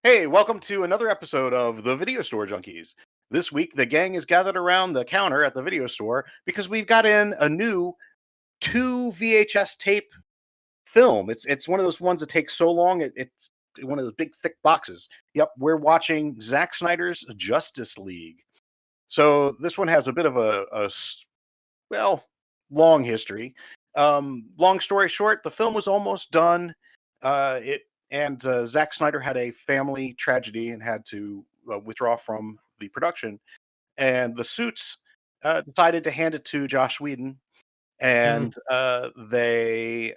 Hey, welcome to another episode of the Video Store Junkies. This week, the gang is gathered around the counter at the video store because we've got in a new 2 VHS tape film. It's one of those ones that takes so long. It's one of those big thick boxes. Yep, we're watching Zack Snyder's Justice League. So this one has a bit of well, long history. Long story short, the film was almost done. It and Zack Snyder had a family tragedy and had to withdraw from the production. And the suits decided to hand it to Josh Whedon, Mhm. and they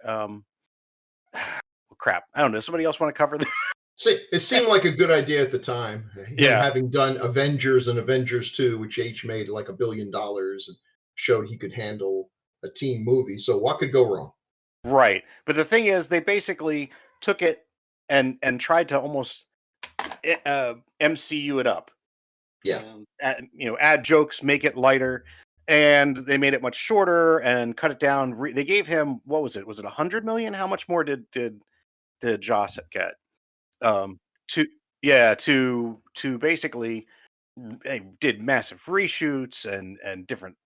crap. I don't know. Somebody else want to cover this? See, it seemed like a good idea at the time. Him Yeah, having done Avengers and Avengers 2, which each made like $1 billion and showed he could handle a team movie. So what could go wrong? right. But the thing is, they basically took it and tried to almost MCU it up. Yeah. Add jokes, make it lighter, and they made it much shorter and cut it down. They gave him, what was it? Was it 100 million? How much more did Joss get? To yeah, to basically they did massive reshoots and different,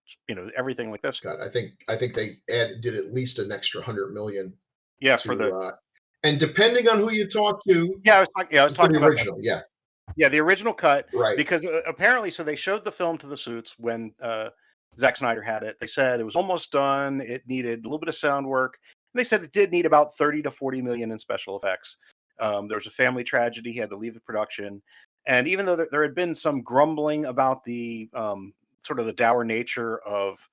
everything like this. God, I think they did at least an extra 100 million Yeah, for to the and depending on who you talk to, I was for the talking about that. original. Yeah. Yeah, the original cut, Right. because apparently, so they showed the film to the suits when Zack Snyder had it. They said it was almost done. It needed a little bit of sound work. And they said it did need about 30 to 40 million in special effects. There was a family tragedy. He had to leave the production. And even though there had been some grumbling about the sort of the dour nature of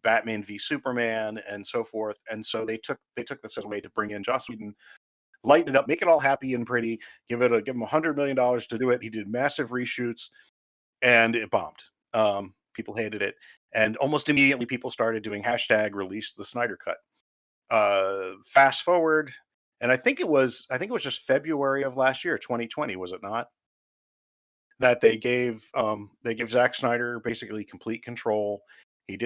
Batman v Superman and so forth, and so they took this as a way to bring in Joss Whedon, lighten it up, make it all happy and pretty, give him $100 million to do it. He did massive reshoots and it bombed. People hated it. And almost immediately people started doing hashtag release the Snyder Cut. Fast forward, and I think it was just February of last year, 2020, was it not? That they give Zack Snyder basically complete control. He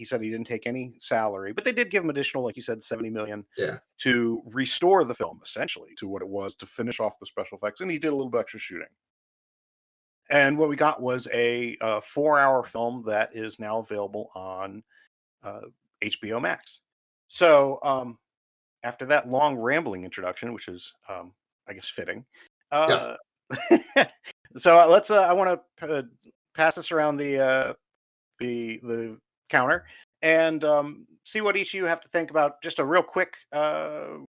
said he didn't take any salary, but they did give him additional, like you said, 70 million Yeah. to restore the film essentially to what it was, to finish off the special effects, and he did a little bit extra shooting. And what we got was a 4-hour film that is now available on uh, HBO Max. So after that long rambling introduction, which is I guess fitting, Yeah. uh, so let's. I want to pass this around the counter and see what each of you have to think about. Just a real quick. How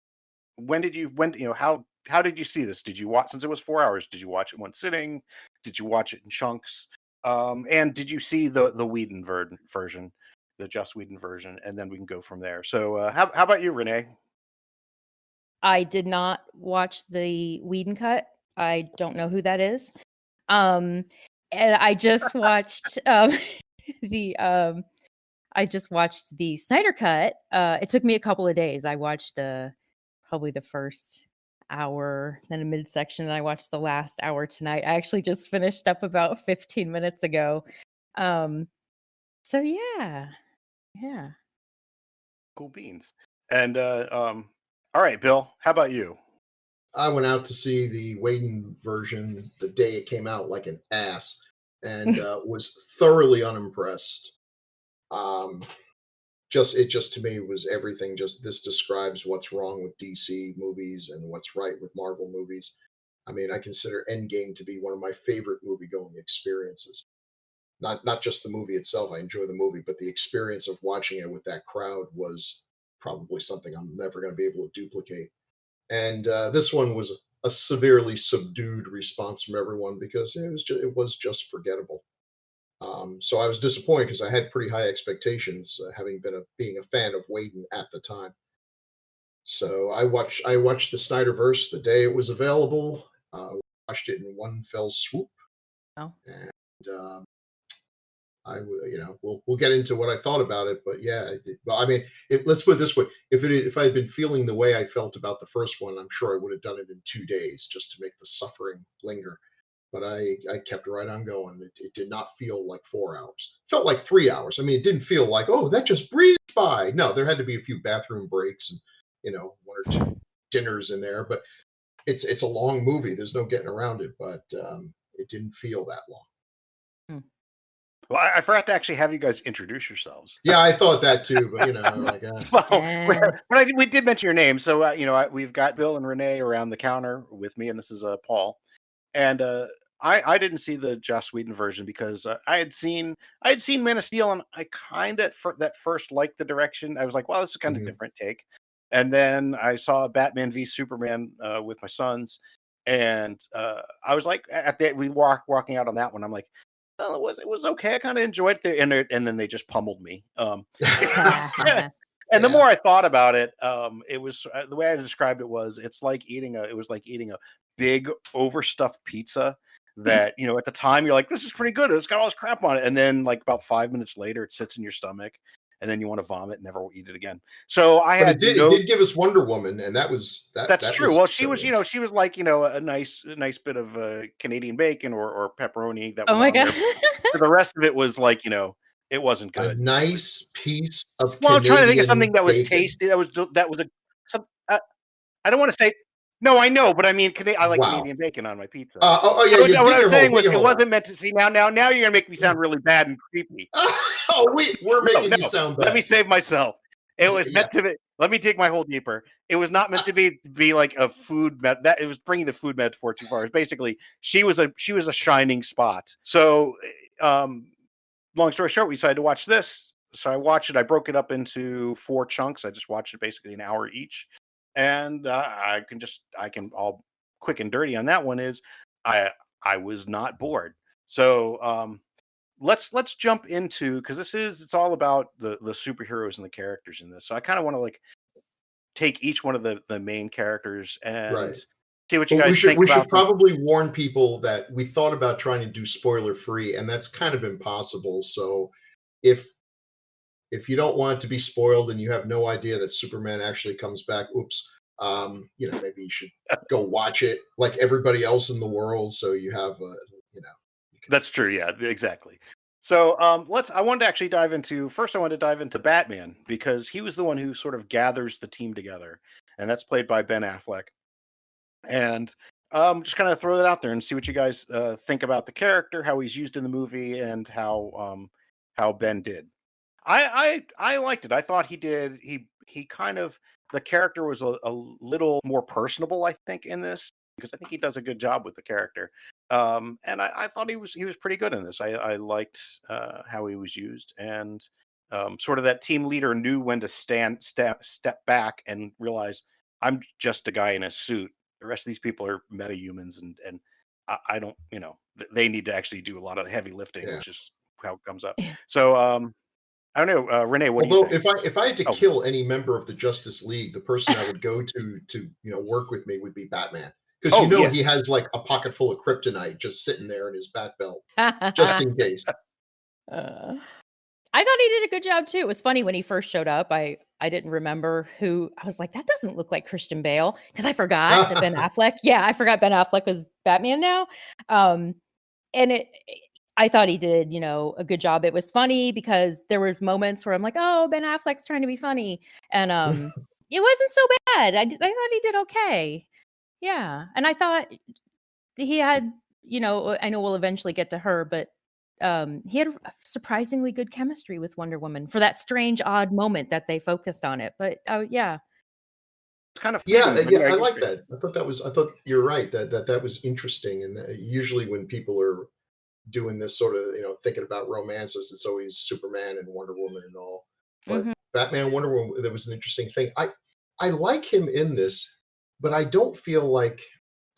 did you see this? Did you watch, since it was 4 hours? Did you watch it in one sitting? Did you watch it in chunks? And did you see the Whedon version, the Just Whedon version? And then we can go from there. So how about you, Renee? I did not watch the Whedon cut. I don't know who that is. Um, and I just watched the I just watched the Snyder cut. It took me a couple of days. I watched probably the first hour, then a midsection, and I watched the last hour tonight. I actually just finished up about 15 minutes ago. Um, so yeah. Yeah. Cool beans. And all right, Bill, how about you? I went out to see the Whedon version the day it came out like an ass and was thoroughly unimpressed. Um, just to me was everything. Just this describes what's wrong with DC movies and what's right with Marvel movies. I mean, I consider Endgame to be one of my favorite movie going experiences. Not just the movie itself. I enjoy the movie, but the experience of watching it with that crowd was probably something I'm never going to be able to duplicate. And this one was a severely subdued response from everyone because it was just forgettable. So I was disappointed because I had pretty high expectations, having been being a fan of Whedon at the time. So I watched the Snyderverse the day it was available. Watched it in one fell swoop, Oh. and we'll get into what I thought about it, but yeah, well, I mean, let's put it this way: if I had been feeling the way I felt about the first one, I'm sure I would have done it in 2 days just to make the suffering linger. But I kept right on going. It did not feel like 4 hours. It felt like 3 hours. I mean, it didn't feel like, oh, that just breezed by. No, there had to be a few bathroom breaks and one or two dinners in there, but it's a long movie. There's no getting around it, but it didn't feel that long. Mm. Well, I forgot to actually have you guys introduce yourselves. Yeah, I thought that too, but like, Well, Eh. but we did mention your name, so we've got Bill and Renee around the counter with me, and this is Paul. And I didn't see the Joss Whedon version because I had seen Man of Steel, and I kind of that first liked the direction. I was like, well, this is kind of mhm. different take. And then I saw Batman v Superman with my sons, and I was like, walking out on that one. I'm like, oh, it was okay. I kind of enjoyed it, and then they just pummeled me. And the Yeah. more I thought about it, it was the way I described it was it was like eating a big overstuffed pizza that, at the time you're like, this is pretty good. It's got all this crap on it. And then like about 5 minutes later, it sits in your stomach and then you want to vomit and never eat it again. So I But had it did give us Wonder Woman, and that was that's that true. was Well, she was, strange. she was like, a nice bit of Canadian bacon or pepperoni that Oh was my on god. there. The rest of it was like, it wasn't A good. nice piece of Well, I'm trying to think of something Canadian that was bacon. tasty. That was a some. I don't want to say. No, I know, but I mean, I like Wow. Canadian bacon on my pizza. Oh yeah, you What dig I was your hole, saying dig was, your it hole out. wasn't meant to see. Now you're gonna make me sound really bad and creepy. Oh, we're No, making no. you sound Let me bad. save myself. It was Yeah. meant to be. Let me dig my hole deeper. It was not meant to be like a that it was bringing the food metaphor too far. It's basically she was a shining spot. So, long story short, we decided to watch this. So I watched it. I broke it up into 4 chunks. I just watched it basically an hour each, and I can all quick and dirty on that one is I was not bored. So let's jump into because it's all about the superheroes and the characters in this. So I kind of want to like take each one of the main characters and Right. see what you Well, we guys should think we should about them. probably warn people that we thought about trying to do spoiler free, and that's kind of impossible. So if you don't want it to be spoiled and you have no idea that Superman actually comes back, oops, maybe you should go watch it like everybody else in the world. So you have you can. That's true. Yeah, exactly. So I wanted to actually dive into first. I wanted to dive into Batman because he was the one who sort of gathers the team together, and that's played by Ben Affleck. And just kind of throw that out there and see what you guys think about the character, how he's used in the movie, and how Ben did. I liked it. I thought he did. He kind of the character was a little more personable, I think, in this because I think he does a good job with the character. And I thought he was pretty good in this. I liked how he was used, and sort of that team leader knew when to step back and realize I'm just a guy in a suit. The rest of these people are metahumans, and I don't, they need to actually do a lot of the heavy lifting, Yeah. which is how it comes up. So I don't know, Renee, what do you Although think? if I had to Oh, kill any member of the Justice League, the person I would go to work with me would be Batman, because oh yeah, he has like a pocket full of kryptonite just sitting there in his bat belt, just in case. Uh, I thought he did a good job too. It was funny when he first showed up. I didn't remember who. I was like, that doesn't look like Christian Bale because I forgot that Ben Affleck. Yeah, I forgot Ben Affleck was Batman now. Um, and I thought he did, a good job. It was funny because there were moments where I'm like, oh, Ben Affleck's trying to be funny, and it wasn't so bad. I thought he did okay. Yeah, and I thought he had, I know we'll eventually get to her, but he had a surprisingly good chemistry with Wonder Woman for that strange, odd moment that they focused on it. But yeah. it's kind of Yeah, fleeting, but yeah, yeah, I I like agree. that. I thought you're right that was interesting, and usually when people are doing this sort of thinking about romances, it's always Superman and Wonder Woman and all. But Mhm. Batman and Wonder Woman, that was an interesting thing. I like him in this, but I don't feel like,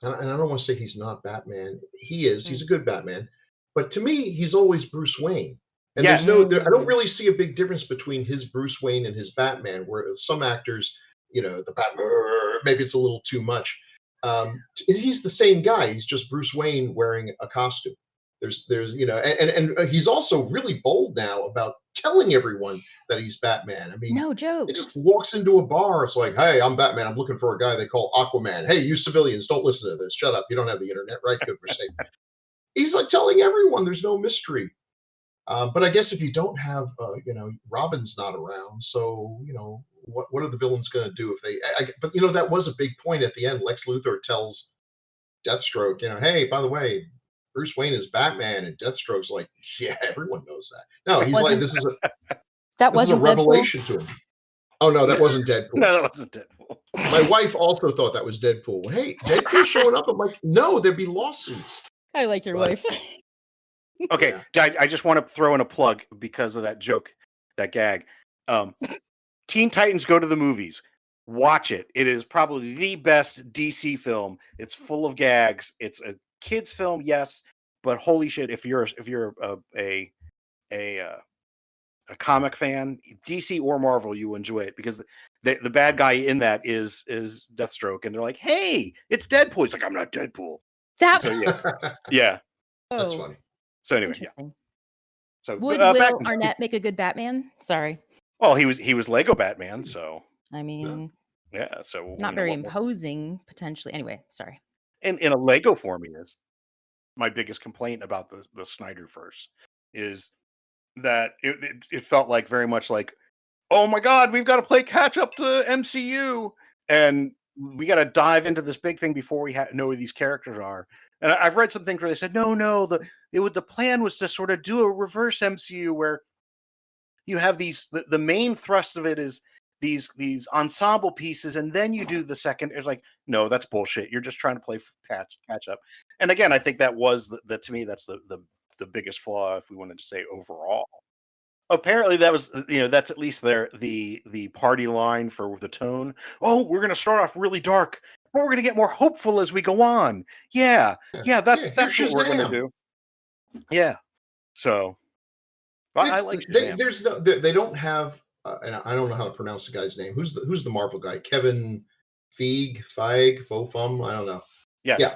and I don't want to say he's not Batman. He is. He's Mm. a good Batman, but to me, he's always Bruce Wayne. And Yes, I don't Mm. really see a big difference between his Bruce Wayne and his Batman. Where some actors, the Batman, maybe it's a little too much. He's the same guy. He's just Bruce Wayne wearing a costume. There's and he's also really bold now about telling everyone that he's Batman. I mean, No he joke. just walks into a bar. It's like, hey, I'm Batman. I'm looking for a guy they call Aquaman. Hey, you civilians, don't listen to this. Shut up. You don't have the internet, right? Good for safe. He's like telling everyone there's no mystery. But I guess if you don't have, Robin's not around, so what are the villains going to do if they? But that was a big point at the end. Lex Luthor tells Deathstroke, hey, by the way, Bruce Wayne is Batman, and Deathstroke's like, yeah, everyone knows that. No, he's like, this is a revelation to him. Oh no, that wasn't Deadpool. No, that wasn't Deadpool. My wife also thought that was Deadpool. Hey, Deadpool showing up. I'm like, no, there'd be lawsuits. I like your wife. Okay, I just want to throw in a plug because of that joke, that gag. Teen Titans Go to the Movies. Watch it. It is probably the best DC film. It's full of gags. It's a kids film, yes, but holy shit, if you're a comic fan, DC or Marvel, you will enjoy it because the bad guy in that is Deathstroke, and they're like, "Hey, it's Deadpool." He's like, "I'm not Deadpool." So yeah. That's funny. So anyway, yeah. So would Will Arnett make a good Batman? Sorry. Well, he was Lego Batman, so I mean, yeah. So not very imposing, potentially. Anyway, sorry. In a Lego form, he is. My biggest complaint about the Snyderverse is that it felt like very much like, oh my God, we've got to play catch up to MCU, and we got to dive into this big thing before we know who these characters are. And I've read some things where they said, no, the plan was to sort of do a reverse MCU where you have the main thrust of it is these ensemble pieces, and then you do the second. It's like, no, that's bullshit. You're just trying to play catch up. And again, I think that was to me, that's the biggest flaw, if we wanted to say overall. Apparently that was, that's at least the party line for the tone. Oh, we're going to start off really dark, but we're going to get more hopeful as we go on. Yeah, that's what we're going to do. Yeah. So I like Shazam. They don't have, and I don't know how to pronounce the guy's name. Who's the Marvel guy? Kevin Feige, Fofum? I don't know. Yes. Yeah.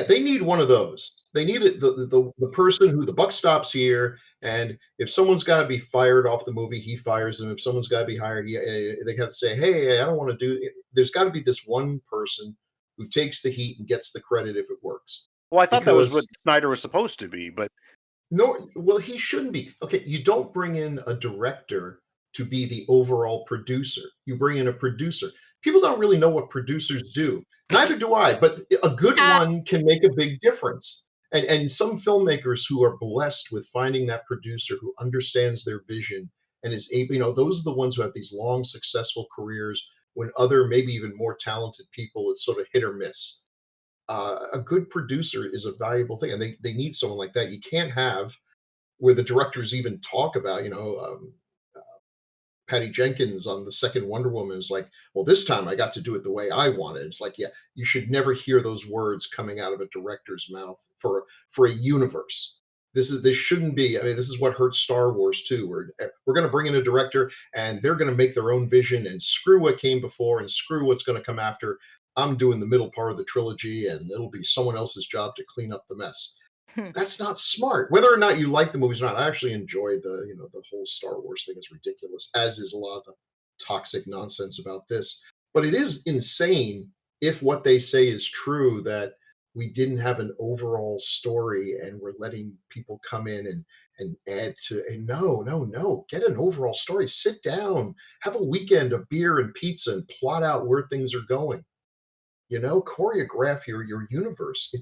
They need one of those. They need the person who the buck stops here, and if someone's got to be fired off the movie, he fires them. If someone's got to be hired, they have to say, hey, I don't want to do it. There's got to be this one person who takes the heat and gets the credit if it works. Well, I thought that was what Snyder was supposed to be, but no, well, he shouldn't be. Okay, you don't bring in a director to be the overall producer. You bring in a producer. People don't really know what producers do. Neither do I, but a good one can make a big difference. And some filmmakers who are blessed with finding that producer who understands their vision and is able, those are the ones who have these long, successful careers when other, maybe even more talented people, it's sort of hit or miss. A good producer is a valuable thing, and they need someone like that. You can't have where the directors even talk about, Patty Jenkins on the second Wonder Woman is like, well, this time I got to do it the way I wanted. It's like, yeah, you should never hear those words coming out of a director's mouth for a universe. This shouldn't be. I mean, this is what hurts Star Wars too. We're going to bring in a director and they're going to make their own vision and screw what came before and screw what's going to come after. I'm doing the middle part of the trilogy and it'll be someone else's job to clean up the mess. That's not smart. Whether or not you like the movies or not, I actually enjoyed the whole Star Wars thing is ridiculous, as is a lot of the toxic nonsense about this. But it is insane if what they say is true, that we didn't have an overall story and we're letting people come in and add to. And no, get an overall story. Sit down, have a weekend of beer and pizza and plot out where things are going. Choreograph your universe.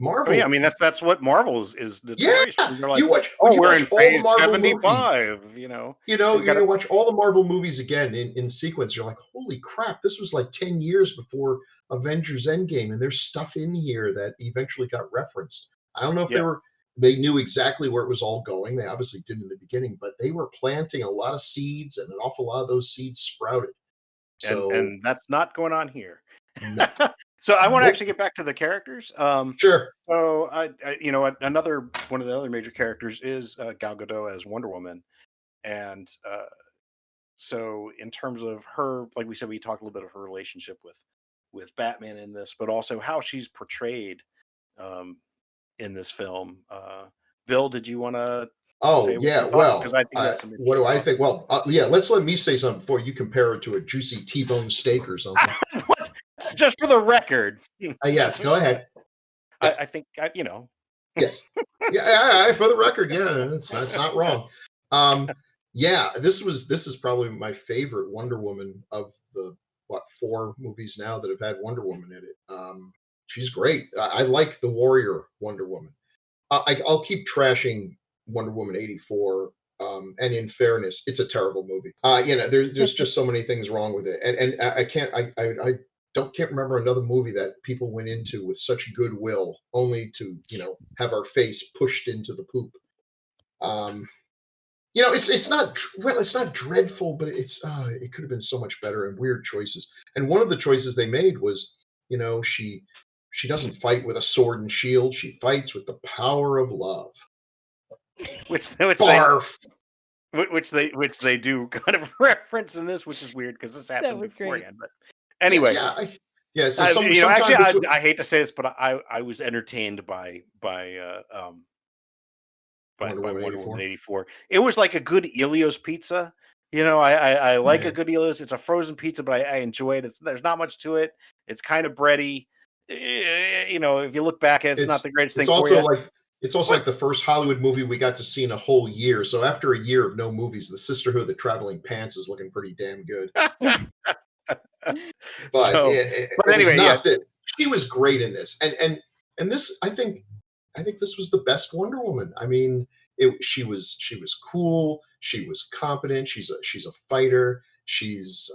Marvel. Oh, yeah, I mean that's what Marvel is notorious. Yeah, You're like, you watch. We're in all the phase Marvel 75. Movies. You watch all the Marvel movies again in sequence. You're like, holy crap! This was like 10 years before Avengers Endgame, and there's stuff in here that eventually got referenced. I don't know if they knew exactly where it was all going. They obviously didn't in the beginning, but they were planting a lot of seeds, and an awful lot of those seeds sprouted. So, and that's not going on here. No. So I want to actually get back to the characters. Sure. So another one of the other major characters is Gal Gadot as Wonder Woman, and so in terms of her, like we said, we talked a little bit of her relationship with Batman in this, but also how she's portrayed in this film. Bill, did you want to? Oh yeah, well, because I think what do I think? Well, let me say something before you compare it to a juicy T-bone steak or something. Just for the record. Yes, go ahead. I think Yes. Yeah, for the record, yeah, that's not wrong. Yeah, this is probably my favorite Wonder Woman of the 4 movies now that have had Wonder Woman in it. She's great. I like the Warrior Wonder Woman. I'll keep trashing Wonder Woman 84. And in fairness, it's a terrible movie. There's just so many things wrong with it, and I can't remember another movie that people went into with such goodwill, only to have our face pushed into the poop. It's not dreadful, but it could have been so much better, and weird choices. And one of the choices they made was, she doesn't fight with a sword and shield. She fights with the power of love. Which Barf. Which they do kind of reference in this, which is weird because this happened beforehand. Great. But anyway, So actually, I hate to say this, but I was entertained by Wonder Woman 84. It was like a good Elio's pizza. I like a good Elio's. It's a frozen pizza, but I enjoy it. There's not much to it. It's kind of bready. If you look back at it, it's not the greatest thing for you. It's also like the first Hollywood movie we got to see in a whole year. So after a year of no movies, the Sisterhood of the Traveling Pants is looking pretty damn good. But anyway, she was great in this, and this I think this was the best Wonder Woman. I mean, she was cool. She was competent. She's a fighter. She's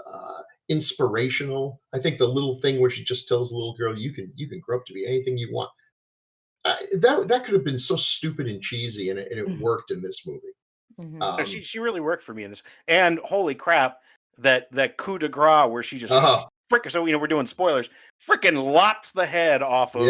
inspirational. I think the little thing where she just tells the little girl, "You can grow up to be anything you want." That could have been so stupid and cheesy, and it worked in this movie. Mm-hmm. She really worked for me in this. And holy crap, that coup de grace where she just so we're doing spoilers, freaking lops the head off of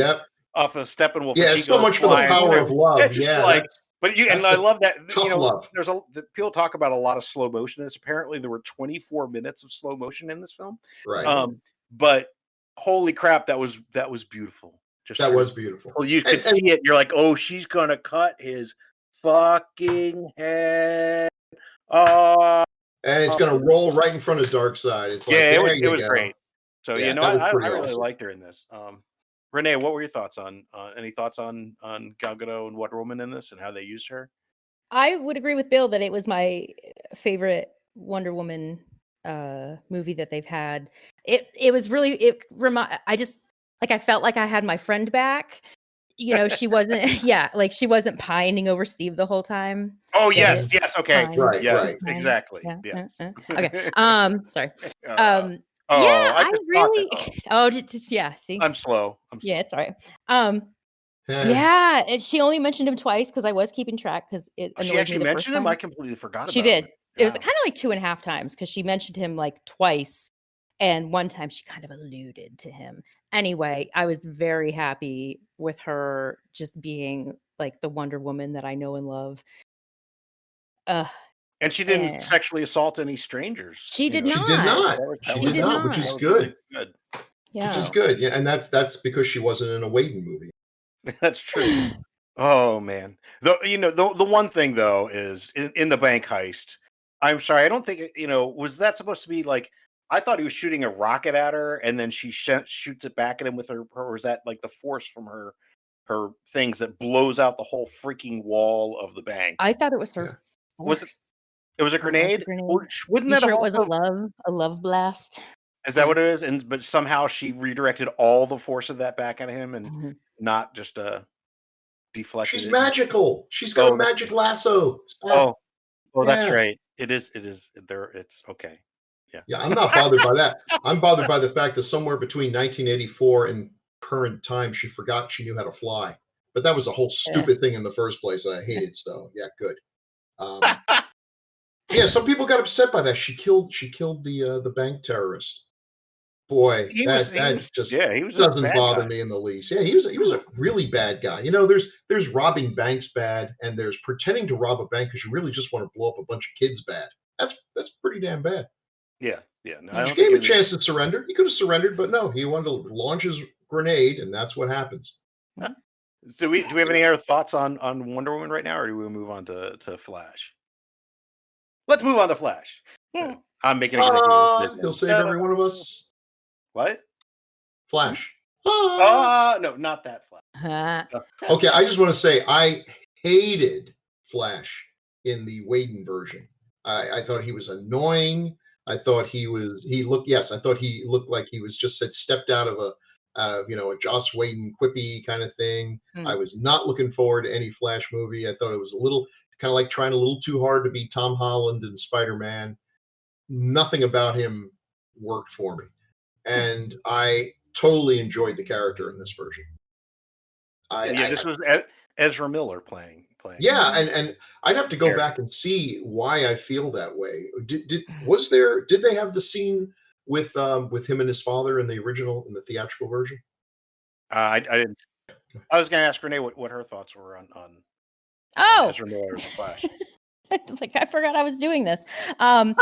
Steppenwolf. Yeah, so much for the power of love. It's just and I love that. Love. There's people talk about a lot of slow motion in this. Apparently, there were 24 minutes of slow motion in this film. Right. But holy crap, that was beautiful. That was beautiful. Well, you could see it. You're like, oh, she's gonna cut his fucking head. And it's gonna roll right in front of Darkseid. It's like, it was great. So I really liked her in this. Renee, what were your thoughts on any thoughts on Gal Gadot and Wonder Woman in this and how they used her? I would agree with Bill that it was my favorite Wonder Woman movie that they've had. It was really I felt like I had my friend back. She wasn't she wasn't pining over Steve the whole time. Oh yes, okay. Right, yes, exactly. Yeah. Yes. Okay. Sorry. I really see. I'm slow. Yeah, it's all right. Yeah, and she only mentioned him twice because I was keeping track because it annoyed she actually me the mentioned first him. time. I completely forgot She about did. him. It was kind of like 2.5 times because she mentioned him like twice. And one time she kind of alluded to him. Anyway, I was very happy with her just being like the Wonder Woman that I know and love. And she didn't sexually assault any strangers. She did not. She did not. She did not, which is good. Good. Yeah. Which is good. Yeah, and that's because she wasn't in a Whedon movie. That's true. Oh man. The one thing though is in the bank heist. I'm sorry, I don't think was that supposed to be like, I thought he was shooting a rocket at her, and then she shoots it back at him with her. Or is that like the force from her things that blows out the whole freaking wall of the bank? I thought it was her. Yeah. Was it? It was a grenade. Wouldn't that? Sure, it wasn't a love blast. Is that what it is? But somehow she redirected all the force of that back at him, and not just deflected. She's magical. She's got a magic lasso. That's right. It is. There. It's okay. Yeah, I'm not bothered by that. I'm bothered by the fact that somewhere between 1984 and current time, she forgot she knew how to fly. But that was a whole stupid thing in the first place, and I hated. So yeah, good. Some people got upset by that. She killed the bank terrorist. Boy, that doesn't bother me in the least. Yeah, he was a really bad guy. There's robbing banks bad, and there's pretending to rob a bank because you really just want to blow up a bunch of kids bad. That's pretty damn bad. Yeah. No, you gave him a chance to surrender. He could have surrendered, but no, he wanted to launch his grenade, and that's what happens. So do we have any other thoughts on Wonder Woman right now, or do we move on to Flash? Let's move on to Flash. I'm making executive. He'll save every one of us. What? Flash. No, not that Flash. Okay, I just want to say I hated Flash in the Whedon version. I thought he was annoying. I thought he looked like he was just stepped out of a Joss Whedon quippy kind of thing. I Mm. was not looking forward to any Flash movie. I thought it was a little kind of like trying a little too hard to be Tom Holland and Spider-Man. Nothing about him worked for me. And I totally enjoyed the character in this version. This was Ezra Miller playing. Yeah, and I'd have to go back and see why I feel that way. Did they have the scene with him and his father in the theatrical version? I didn't. I was going to ask Renee what her thoughts were on Ezra Miller as the Flash. It's like I forgot I was doing this. I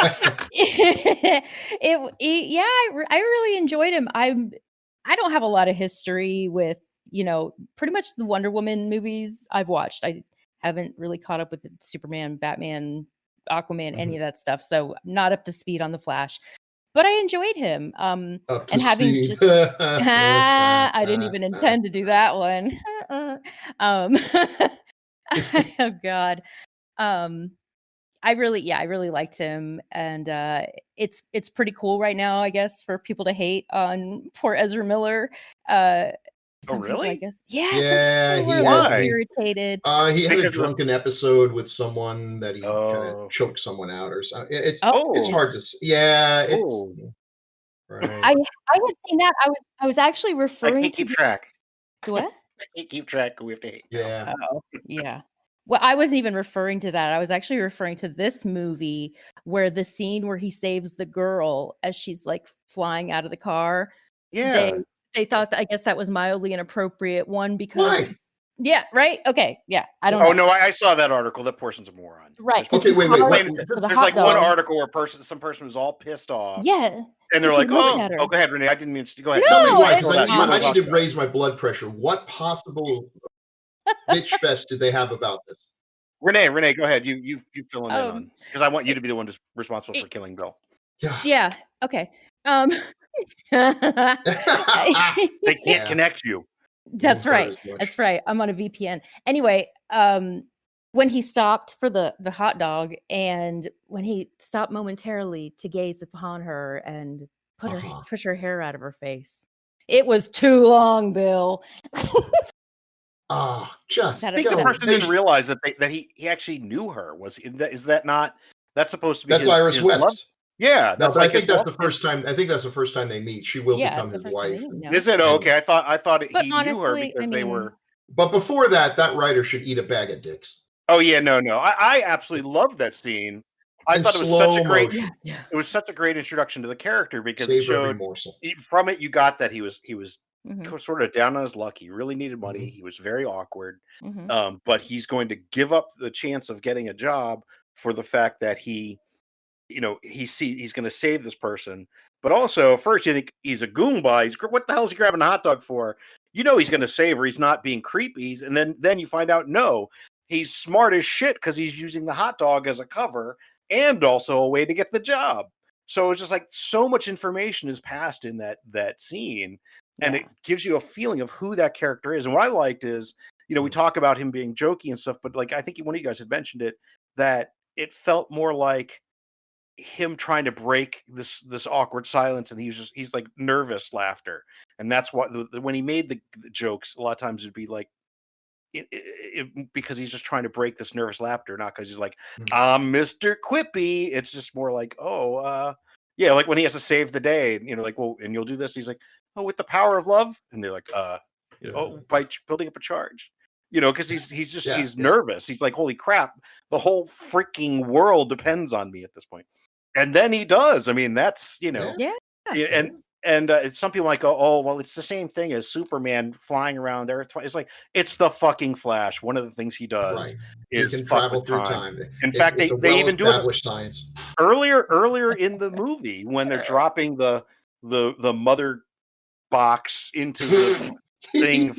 really enjoyed him. I don't have a lot of history with pretty much the Wonder Woman movies I've watched. I haven't really caught up with the Superman, Batman, Aquaman, any of that stuff. So not up to speed on the Flash. But I enjoyed him. And having just I didn't even intend to do that one. Oh God. I really liked him, and it's pretty cool right now, I guess, for people to hate on poor Ezra Miller. Some people, really? I guess. Yeah, Yeah, some people were Why? irritated. he had a Because drunken episode with someone that he kind Oh. of choked someone out or something. It's Oh. hard to see. Yeah, it's Oh. right. I had seen that. I was actually I referring can't to keep track. what? I can't keep track. We have to hate. Yeah. Oh, yeah. Well, I wasn't even referring to that. I was actually referring to this movie where the scene where he saves the girl as she's like flying out of the car. Yeah. They thought that, I guess that was mildly inappropriate. One, because Why? yeah, right. Okay. Yeah. I don't Oh know. no, I saw that article. That person's a moron. Right. Okay, wait. There's like one article where some person was all pissed off. Yeah. And they're 'cause he like, looked oh, at her. go ahead, Renee. I didn't mean to go ahead. No, Tell me why, it's because I need to about raise my blood pressure. What possible bitch fest did they have about this? Renee, go ahead. You fill in on, because I want you to be the one responsible for killing Bill. Yeah. Okay. They can't connect you. That's right. That's right. I'm on a VPN. Anyway, when he stopped for the hot dog, and when he stopped momentarily to gaze upon her and push her hair out of her face, it was too long, Bill. Just I think the person didn't realize that he actually knew her. Is that not? That's supposed to be. That's Iris West. Love? Yeah, that's I think that's the first time. I think that's the first time they meet. She will become his wife. Is it? Okay, I thought he knew her because they were. But before that writer should eat a bag of dicks. Oh yeah, no. I absolutely loved that scne. I thought it was such a great. It was such a great introduction to the character because it showed from it you got that he was sort of down on his luck. He really needed money. He was very awkward, but he's going to give up the chance of getting a job for the fact that he's going to save this person. But also, first you think he's a Goomba. What the hell is he grabbing a hot dog for? He's going to save her. He's not being creepy. And then you find out, no, he's smart as shit because he's using the hot dog as a cover and also a way to get the job. So it's just like so much information is passed in that scene. And it gives you a feeling of who that character is. And what I liked is, we talk about him being jokey and stuff, but like, I think one of you guys had mentioned it, that it felt more like him trying to break this awkward silence. And he's like nervous laughter. And that's why when he made the jokes, a lot of times it'd be like, because he's just trying to break this nervous laughter, not because he's like, I'm Mr. Quippy. It's just more like, yeah, like when he has to save the day, like, well, and you'll do this. And he's like, oh, with the power of love. And they're like, by building up a charge, because he's nervous. He's like, holy crap, the whole freaking world depends on me at this point. And then he does. I mean, that's, and some people might go, oh, well, it's the same thing as Superman flying around there. It's like, it's the fucking Flash. One of the things he does is travel through time. In fact, they even do it science earlier in the movie when they're dropping the mother box into the thing or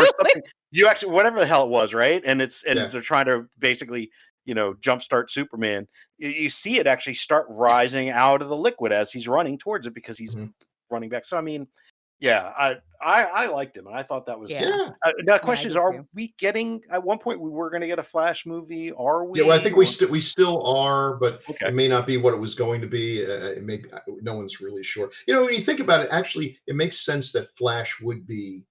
something. You actually, whatever the hell it was, right? And they're trying to basically, jumpstart Superman. You see it actually start rising out of the liquid as he's running towards it because he's running back. So I mean, Yeah, I liked him, and I thought that was. Yeah. Yeah. Now, the Yeah, I question is, did are too. we getting? At one point, we were going to get a Flash movie. Are Yeah, well, I we? think we Or still are, but okay. it may not be what it was going to be. It may be, no one's really sure. You know, when you think about it, actually, it makes sense that Flash would be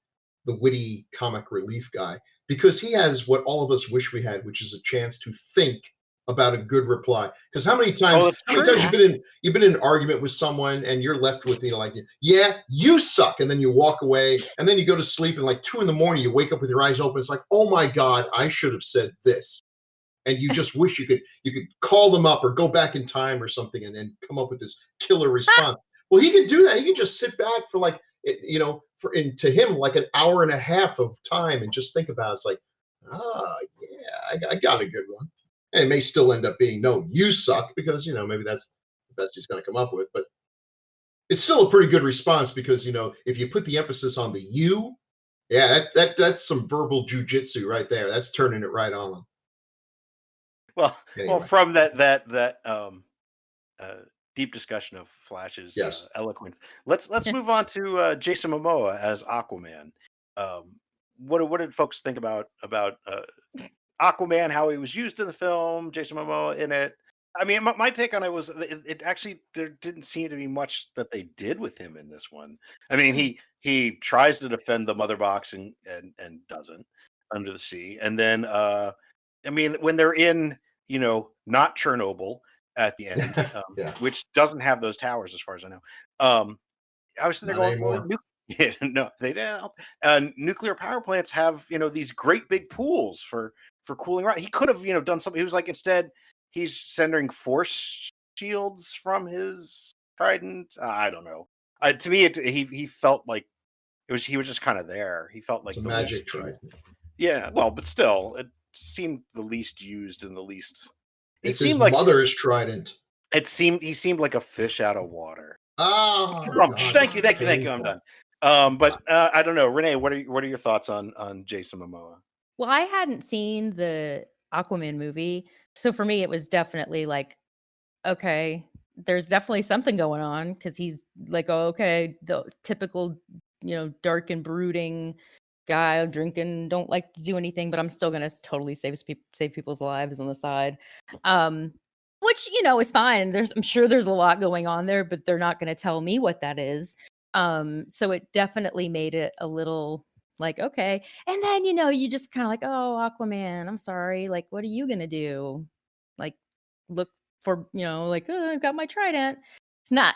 the witty comic relief guy because he has what all of us wish we had, which is a chance to think about a good reply. Because Oh, that's how many times Yeah. you've been in an argument with someone and you're left with like, yeah, you suck, and then you walk away, and then you go to sleep, and like 2 a.m. you wake up with your eyes open. It's like, oh my god, I should have said this, and you just wish you could call them up or go back in time or something and then come up with this killer response. Well, he could do that. He could just sit back for like to him like an hour and a half of time and just think about it. It's like, yeah, I got a good one. And it may still end up being no, you suck, because maybe that's the best he's going to come up with. But it's still a pretty good response because if you put the emphasis on the you, yeah, that's some verbal jujitsu right there. That's turning it right on him. Well, Anyway, from that uh, deep discussion of Flash's yes. eloquence, let's move on to Jason Momoa as Aquaman. What did folks think about Aquaman? How he was used in the film, Jason Momoa in it. I mean, my take on it was it actually there didn't seem to be much that they did with him in this one. I mean, he tries to defend the mother box and doesn't under the sea, and then I mean, when they're in, not Chernobyl at the end, Yeah, which doesn't have those towers as far as I know. I was sitting not there going, well, anymore. yeah, no, they don't. Nuclear power plants have, these great big pools for cooling. Right, he could have, done something. He was like, instead, he's sending force shields from his trident. I don't know. To me, he felt like he was just kind of there. He felt It's like a the magic least trident. used. Yeah, well, but still, it seemed the least used and the least. He It's his seemed like mother's trident. he seemed like a fish out of water. Oh God, Thank that's you, thank you. I'm painful. done. But I don't know, Renee. What are your thoughts on Jason Momoa? Well, I hadn't seen the Aquaman movie, so for me, it was definitely like, okay, there's definitely something going on because he's like, oh, okay, the typical, dark and brooding guy, drinking, don't like to do anything, but I'm still gonna totally save people's lives on the side, which is fine. I'm sure there's a lot going on there, but they're not gonna tell me what that is. So it definitely made it a little like, okay, and then you just kind of like, oh, Aquaman, I'm sorry, like, what are you gonna do? Like, look for like, oh, I've got my trident. It's not,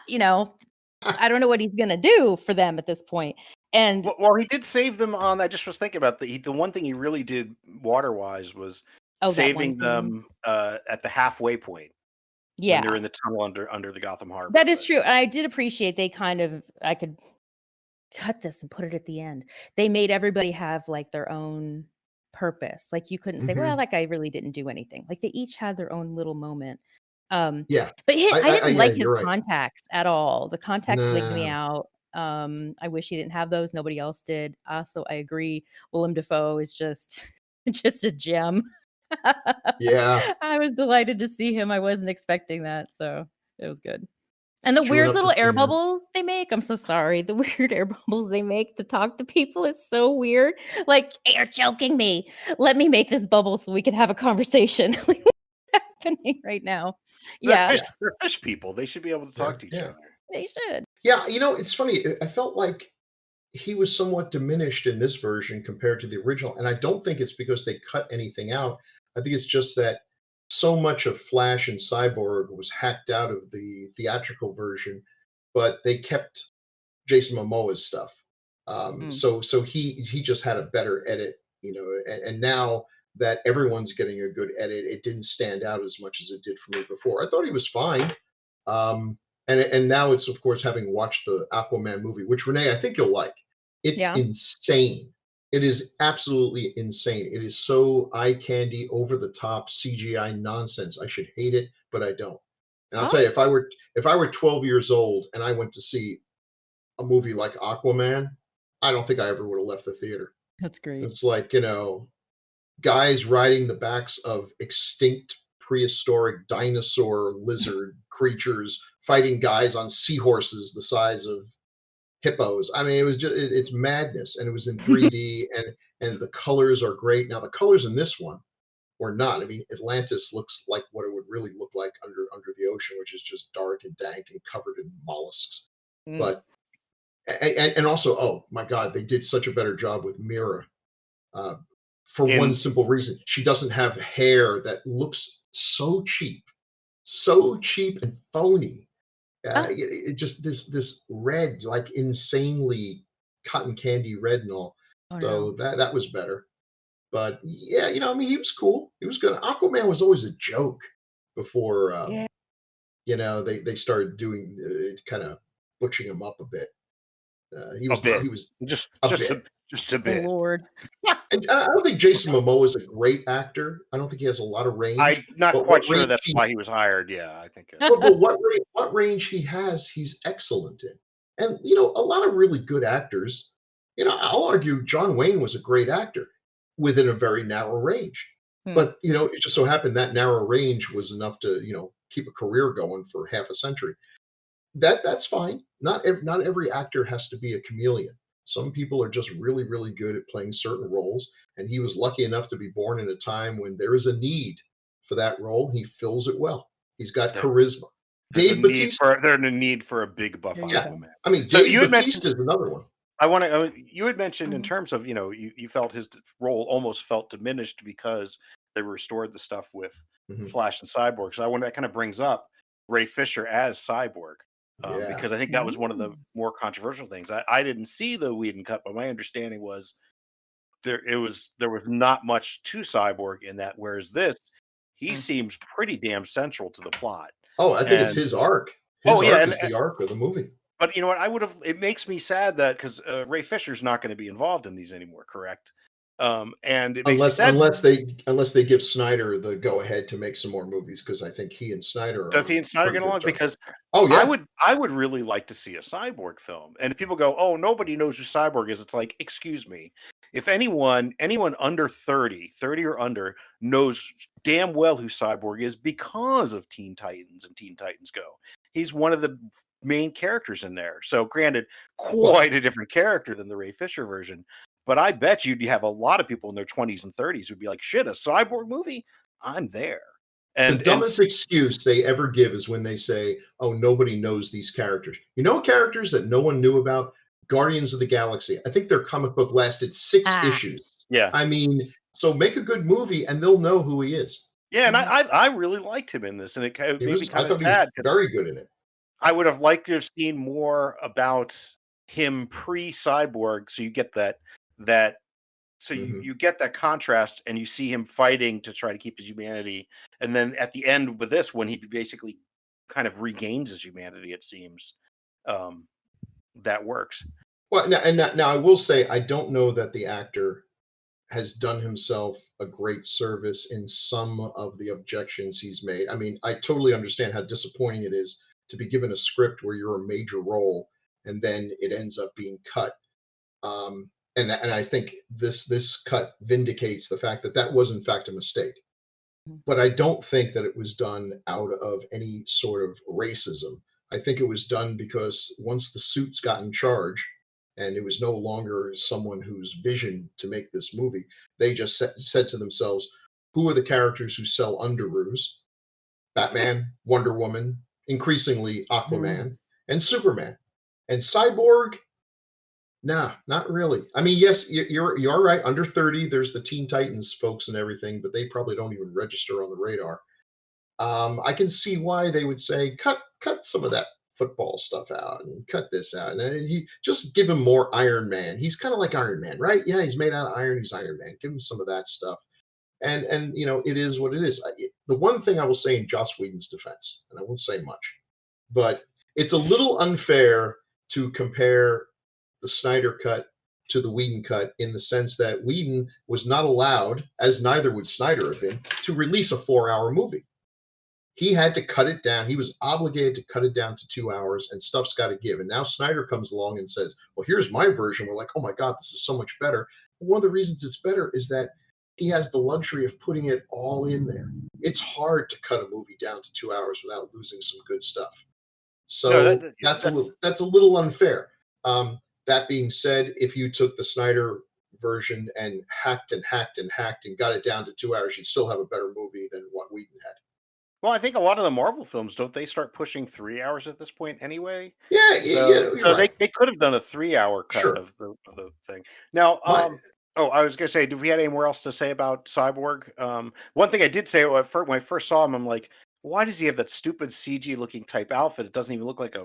I don't know what he's gonna do for them at this point. And Well, he did save them on. I just was thinking about the one thing he really did water wise was oh, that one saving scene. them at the halfway point when they're Yeah, in the tunnel under the Gotham Harbor. that is true. And I did appreciate I could cut this and put it at the end. They made everybody have like their own purpose. Like you couldn't say, well, Hmm. that guy really didn't do anything. Like they each had their own little moment. Yeah, But I didn't yeah, like his you're right. contacts at all. The contacts wigged me No, out. I wish he didn't have those. Nobody else did. Also, I agree. Willem Dafoe is just just a gem. yeah, I was delighted to see him. I wasn't expecting that, so it was good. And the true weird enough to little see air him. bubbles they make, I'm so sorry. The weird air bubbles they make to talk to people is so weird. Like, "You're choking me. Let me make this bubble so we can have a conversation." Like, what's happening right now? Yeah, Yeah, They're fish people. They should be able to yeah, talk to each yeah, other. they should. yeah. It's funny. I felt like he was somewhat diminished in this version compared to the original, and I don't think it's because they cut anything out. I think it's just that so much of Flash and Cyborg was hacked out of the theatrical version, but they kept Jason Momoa's stuff. Mm. So he just had a better edit, and now that everyone's getting a good edit, it didn't stand out as much as it did for me before. I thought he was fine. And now it's of course having watched the Aquaman movie, which Renee, I think you'll like. It's Yeah. insane. It is absolutely insane. It is so eye candy, over the top CGI nonsense. I should hate it, but I don't. And I'll tell Oh, you, if I were 12 years old and I went to see a movie like Aquaman, I don't think I ever would have left the theater. that's great. It's like, guys riding the backs of extinct prehistoric dinosaur lizard creatures fighting guys on seahorses the size of hippos. I mean, it was just it's madness, and it was in 3D, and the colors are great. Now the colors in this one were not. I mean, Atlantis looks like what it would really look like under the ocean, which is just dark and dank and covered in mollusks. Mm. But and also, oh my God, they did such a better job with Mira. For one simple reason, she doesn't have hair that looks so cheap and phony. It just this red, like insanely cotton candy red and all. Oh So no. that was better. But yeah, I mean, he was cool. He was good. Aquaman was always a joke before, Yeah. they started doing kind of butching him up a bit. He A was bit. he was Just a just bit. just a Oh bit. Lord. And I don't think Jason Momoa is a great actor. I don't think he has a lot of range. I'm not But quite what sure range that's he why he was hired. Yeah, I think. but what range he has, he's excellent in. And a lot of really good actors. I'll argue John Wayne was a great actor within a very narrow range. Hmm. But it just so happened that narrow range was enough to keep a career going for half a century. That's fine. Not every actor has to be a chameleon. Some people are just really, really good at playing certain roles, and he was lucky enough to be born in a time when there is a need for that role. He fills it well. He's got There- charisma. There's Dave Bautista. there's a need for a big buff There you Yeah, go. Aquaman. I mean, So Dave you had mentioned. Bautista is another one. You had mentioned in Mhm. terms of you felt his role almost felt diminished because they restored the stuff with Mhm. Flash and Cyborg. So I wonder that kind of brings up Ray Fisher as Cyborg. Yeah. Because I think that was one of the Mm. more controversial things. I didn't see the Whedon cut, but my understanding was there was not much to Cyborg in that, whereas this he Mm. seems pretty damn central to the plot. Oh, I think it's And his arc. oh His yeah, arc and is the arc of the movie. but you know what? It makes me sad that because Ray Fisher's not going to be involved in these anymore, correct? And it makes me Unless sad. unless they give Snyder the go ahead to make some more movies, because I think he and Snyder Does are he on and Snyder pretty get good along? terms. Because Oh I yeah. would really like to see a Cyborg film. And if people go, "Oh, nobody knows who Cyborg is," it's like, excuse me. If anyone under 30 or under knows damn well who Cyborg is because of Teen Titans and Teen Titans Go. He's one of the main characters in there. So granted, Well, quite a different character than the Ray Fisher version. But I bet you'd have a lot of people in their 20s and 30s who'd be like, shit, a Cyborg movie? I'm there. the And dumbest excuse they ever give is when they say, "Oh, nobody knows these characters." Characters that no one knew about? Guardians of the Galaxy. I think their comic book lasted 6 Ah. issues. yeah. I mean, so make a good movie and they'll know who he is. Yeah, and Mhm. I really liked him in this, and it He made me was I kind of thought he was sad because very good in it. I would have liked to have seen more about him pre-cyborg, so you get that so Mhm. you get that contrast, and you see him fighting to try to keep his humanity, and then at the end with this, when he basically kind of regains his humanity, it seems um, that works. Well, now I will say I don't know that the actor has done himself a great service in some of the objections he's made. I mean, I totally understand how disappointing it is to be given a script where you're a major role and then it ends up being cut. And I think this cut vindicates the fact that that was in fact a mistake. Mhm. But I don't think that it was done out of any sort of racism. I think it was done because once the suits got in charge and it was no longer someone whose vision to make this movie, they just said to themselves, who are the characters who sell underoos? Batman, Wonder Woman, increasingly Aquaman, and Superman. And Cyborg, nah, not really. I mean, yes, you're right. Under 30, there's the Teen Titans folks and everything, but they probably don't even register on the radar. I can see why they would say cut some of that football stuff out and cut this out, and he just give him more Iron Man. He's kind of like Iron Man, right? Yeah, he's made out of iron. He's Iron Man. Give him some of that stuff. And it is what it is. The one thing I will say in Joss Whedon's defense, and I won't say much, but it's a little unfair to compare the Snyder cut to the Whedon cut in the sense that Whedon was not allowed, as neither would Snyder have been, to release a 4-hour movie. He had to cut it down. He was obligated to cut it down to 2 hours, and stuff's got to give. And now Snyder comes along and says, well, here's my version. We're like, oh my God, this is so much better. And one of the reasons it's better is that he has the luxury of putting it all in there. It's hard to cut a movie down to 2 hours without losing some good stuff. So No, that's a little unfair. That being said, if you took the Snyder version and hacked and hacked and hacked and got it down to 2 hours, you'd still have a better movie than what Whedon had. Well, I think a lot of the Marvel films, don't they start pushing 3 hours at this point anyway? Yeah, So, you're right. they could have done a 3 hour cut Sure. of the thing. Now, My, oh, I was gonna say, do we have any more else to say about Cyborg? One thing I did say when I first saw him, I'm like, why does he have that stupid CG looking type outfit? It doesn't even look like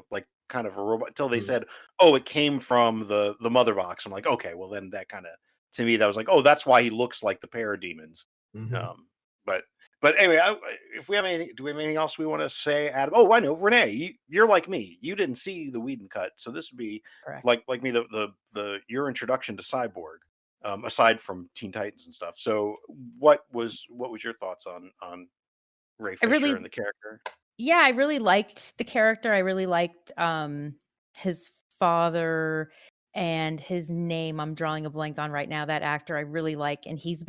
kind of a robot. Until they Mhm. said, oh, it came from the mother box. I'm like, okay, well then that kind of, to me, that was like, oh, that's why he looks like the Parademons. Mhm. But anyway, if we have anything, do we have anything else we want to say, Adam? Oh, I know, Renee, you're like me. You didn't see the Whedon cut, so this would be Correct. like me, the your introduction to Cyborg, aside from Teen Titans and stuff. So, what was your thoughts on Ray I Fisher really, and the character? yeah, I really liked the character. I really liked his father and his name. I'm drawing a blank on right now. That actor I really like, and he's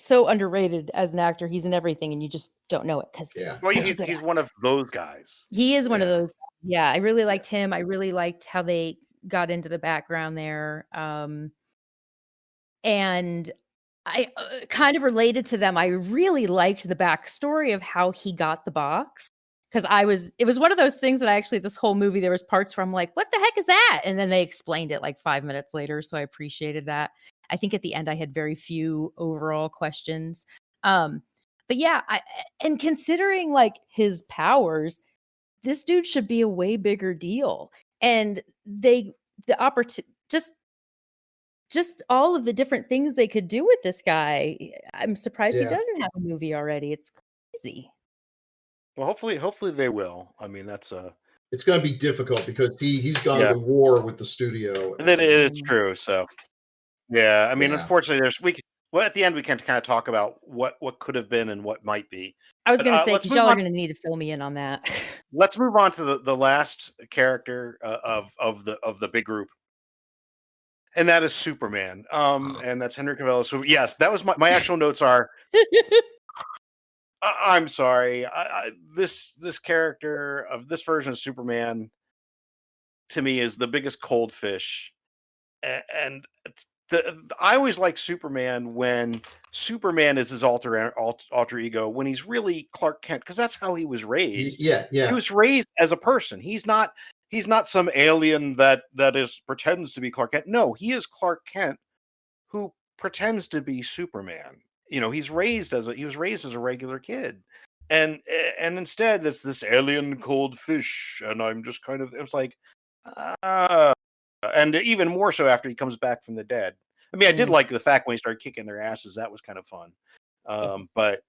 so underrated as an actor. He's in everything, and you just don't know it because Yeah. Well, such a he's good he's actor. one of those guys. He is one of Yeah. those. Yeah, I really Yeah. liked him. I really liked how they got into the background there. And I kind of related to them. I really liked the backstory of how he got the box because it was one of those things that this whole movie, there was parts where I'm like, what the heck is that? And then they explained it like 5 minutes later. So I appreciated that. I think at the end I had very few overall questions. But yeah, and considering like his powers, this dude should be a way bigger deal. And the opportunity, just all of the different things they could do with this guy. I'm surprised he Yeah. doesn't have a movie already. It's crazy. Well, hopefully they will. I mean, that's It's going to be difficult because he's gone yeah, to war with the studio, and then it and is true. So yeah, I mean, yeah. unfortunately, well, at the end we can kind of talk about what could have been and what might be. I was But gonna say, let's because move y'all are on. gonna need to fill me in on that. Let's move on to the last character of the big group, and that is Superman. And that's Henry Cavill. So yes, that was my actual notes are. I'm sorry. This character of this version of Superman to me is the biggest cold fish, and I always like Superman when Superman is his alter ego when he's really Clark Kent because that's how he was raised. Yeah, He yeah. was raised as a person. He's not some alien that is pretends to be Clark Kent. No, he is Clark Kent who pretends to be Superman. You know, he was raised as a regular kid. And instead it's this alien cold fish and I'm just kind of, it was like uh, and even more so after he comes back from the dead. I mean, I did Mm, like the fact when he started kicking their asses, that was kind of fun. yeah. But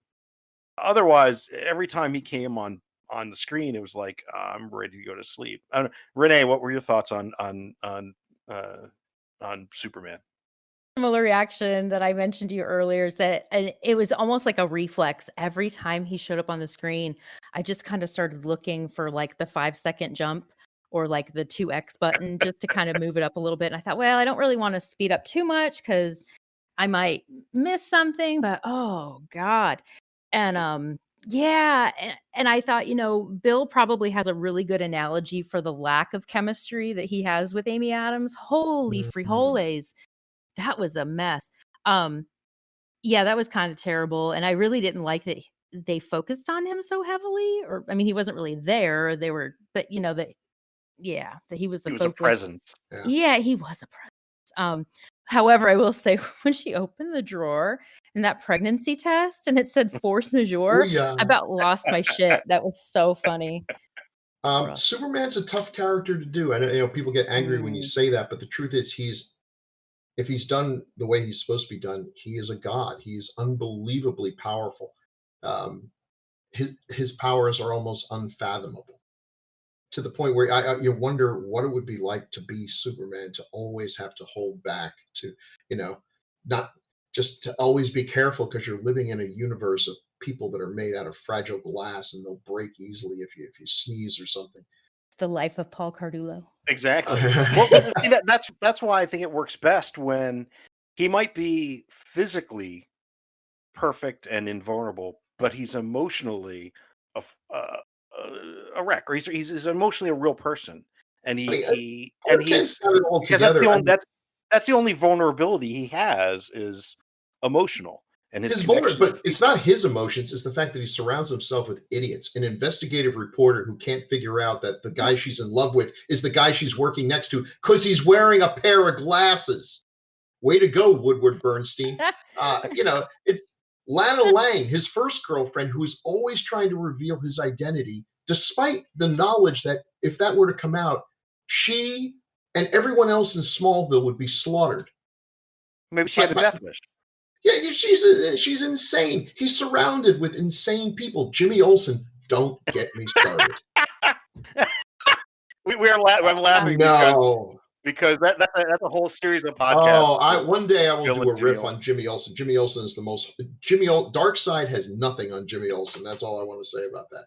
otherwise, every time he came on the screen, it was like I'm ready to go to sleep. I don't know. Renee, what were your thoughts uh, on Superman? Similar reaction that I mentioned to you earlier is that and it was almost like a reflex. Every time he showed up on the screen, I just kind of started looking for like the 5-second jump or like the 2x button just to kind of move it up a little bit. And I thought, well, I don't really want to speed up too much because I might miss something, but oh God. And yeah, and I thought, Bill probably has a really good analogy for the lack of chemistry that he has with Amy Adams. Holy Mhm. frijoles. That was a mess. Um, yeah, that was kind of terrible, and I really didn't like that they focused on him so heavily, or I mean, he wasn't really there. They were, but that, yeah, that he was the He was a focus. presence. Yeah. Yeah, he was a presence. However, I will say when she opened the drawer and that pregnancy test and it said force Oh majeure, I yeah. about lost my shit. That was so funny. Rough. Superman's a tough character to do. I know, people get angry when you Mm, say that, but the truth is, if he's done the way he's supposed to be done, he is a god. He's unbelievably powerful. Um, his powers are almost unfathomable to the point where you wonder what it would be like to be Superman, to always have to hold back, to you know, not just to always be careful because you're living in a universe of people that are made out of fragile glass and they'll break easily if you sneeze or something. it's the life of Paul Cardullo. Exactly. Well, see, that's why I think it works best when he might be physically perfect and invulnerable, but he's emotionally a, f- a wreck, or he's emotionally a real person. and I mean, he's got it all because together. that's the only vulnerability he has is emotional and his connections. But it's not his emotions. It's the fact that he surrounds himself with idiots. An investigative reporter who can't figure out that the guy she's in love with is the guy she's working next to because he's wearing a pair of glasses. Way to go, Woodward Bernstein. It's Lana Lang, his first girlfriend, who's always trying to reveal his identity, despite the knowledge that if that were to come out, she and everyone else in Smallville would be slaughtered. Maybe she had a death wish. Yeah, she's insane. He's surrounded with insane people. Jimmy Olsen, don't get me started. I'm laughing because that's a whole series of podcasts. One day I will do a riff on Jimmy Olsen. Jimmy Olsen is the most. Darkseid has nothing on Jimmy Olsen. That's all I want to say about that.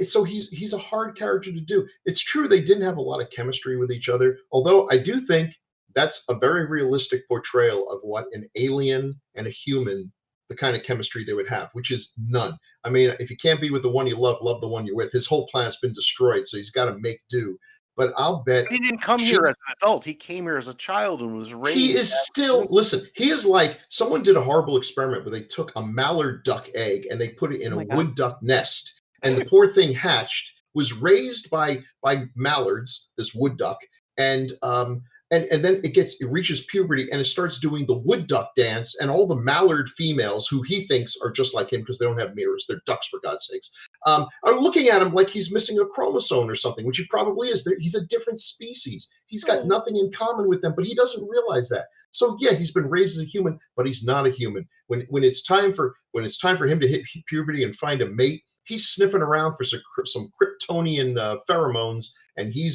So he's a hard character to do. It's true they didn't have a lot of chemistry with each other, although I do think that's a very realistic portrayal of what an alien and a human, the kind of chemistry they would have, which is none. I mean, if you can't be with the one you love the one you're with. His whole plan's been destroyed, so he's got to make do. But I'll bet he didn't come here as an adult. He came here as a child and was raised. He is still, listen, he is like, someone did a horrible experiment where they took a mallard duck egg and they put it in a wood duck nest. And the poor thing hatched, was raised by mallards, this wood duck, and then it reaches puberty and it starts doing the wood duck dance, and all the mallard females who he thinks are just like him because they don't have mirrors, they're ducks for God's sakes, are looking at him like he's missing a chromosome or something, which he probably is. He's a different species. He's got nothing in common with them, but he doesn't realize that. So yeah, he's been raised as a human, but he's not a human. When it's time for him to hit puberty and find a mate, he's sniffing around for some Kryptonian pheromones, and he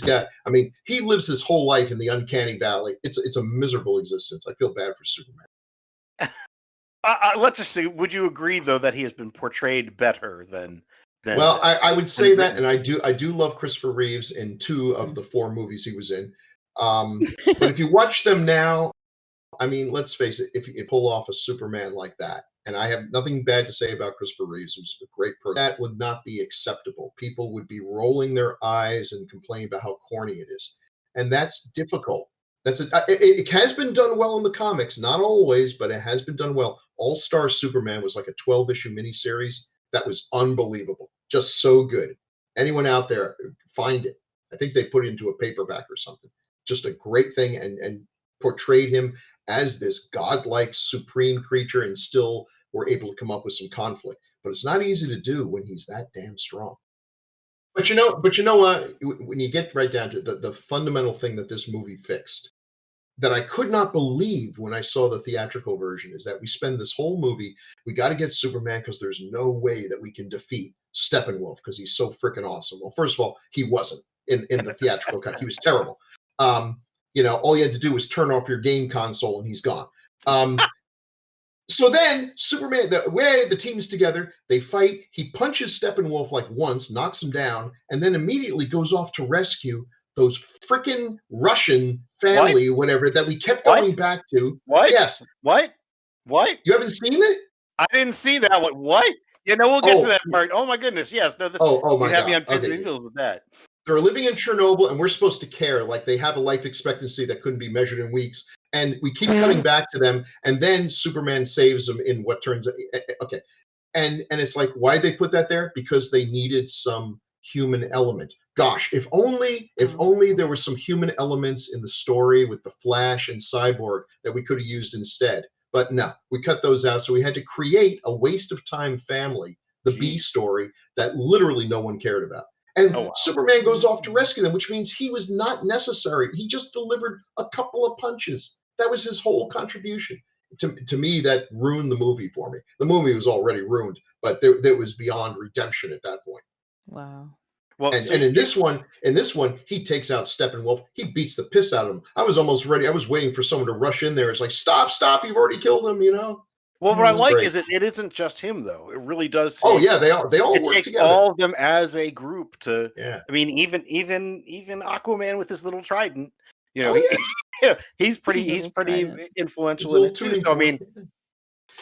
lives his whole life in the uncanny valley. It's a miserable existence. I feel bad for Superman. Let's just say, would you agree though that he has been portrayed better than? Well, I would say that, and I do love Christopher Reeves in 2 of the 4 movies he was in. But if you watch them now, I mean, let's face it, if you pull off a Superman like that, and I have nothing bad to say about Christopher Reeves, who's a great person, that would not be acceptable. People would be rolling their eyes and complaining about how corny it is. And that's difficult. It has been done well in the comics, not always, but it has been done well. All-Star Superman was like a 12-issue miniseries that was unbelievable, just so good. Anyone out there, find it. I think they put it into a paperback or something. Just a great thing, and portrayed him as this godlike supreme creature, and still were able to come up with some conflict. But it's not easy to do when he's that damn strong. But you know what? When you get right down to it, the fundamental thing that this movie fixed, that I could not believe when I saw the theatrical version, is that we spend this whole movie, we got to get Superman because there's no way that we can defeat Steppenwolf because he's so freaking awesome. Well, first of all, he wasn't in the theatrical cut. He was terrible. All you had to do was turn off your game console and he's gone. So then Superman, the team's together, they fight. He punches Steppenwolf like once, knocks him down, and then immediately goes off to rescue those freaking Russian family, whatever, that we kept going back to. What? Yes. What? You haven't seen it? I didn't see that one. What? We'll get to that part. Oh my goodness. Yes. No, this my you have God. me on pins and needles with that. They're living in Chernobyl, and we're supposed to care. Like, they have a life expectancy that couldn't be measured in weeks. And we keep coming back to them, and then Superman saves them in what turns out, okay. And it's like, why'd they put that there? Because they needed some human element. Gosh, if only there were some human elements in the story with the Flash and Cyborg that we could have used instead. But no, we cut those out. So we had to create a waste of time family, the B story, that literally no one cared about. And Superman goes off to rescue them, which means he was not necessary. He just delivered a couple of punches. That was his whole contribution. To me, that ruined the movie for me. The movie was already ruined, but there was beyond redemption at that point. Wow. Well, and in this one, he takes out Steppenwolf. He beats the piss out of him. I was almost ready. I was waiting for someone to rush in there. It's like, stop! You've already killed him. Well, what I like is it isn't just him though. It really does. They all it work takes together. all of them as a group to. Yeah. I mean, even Aquaman with his little trident. He's pretty influential in it too. So, I mean,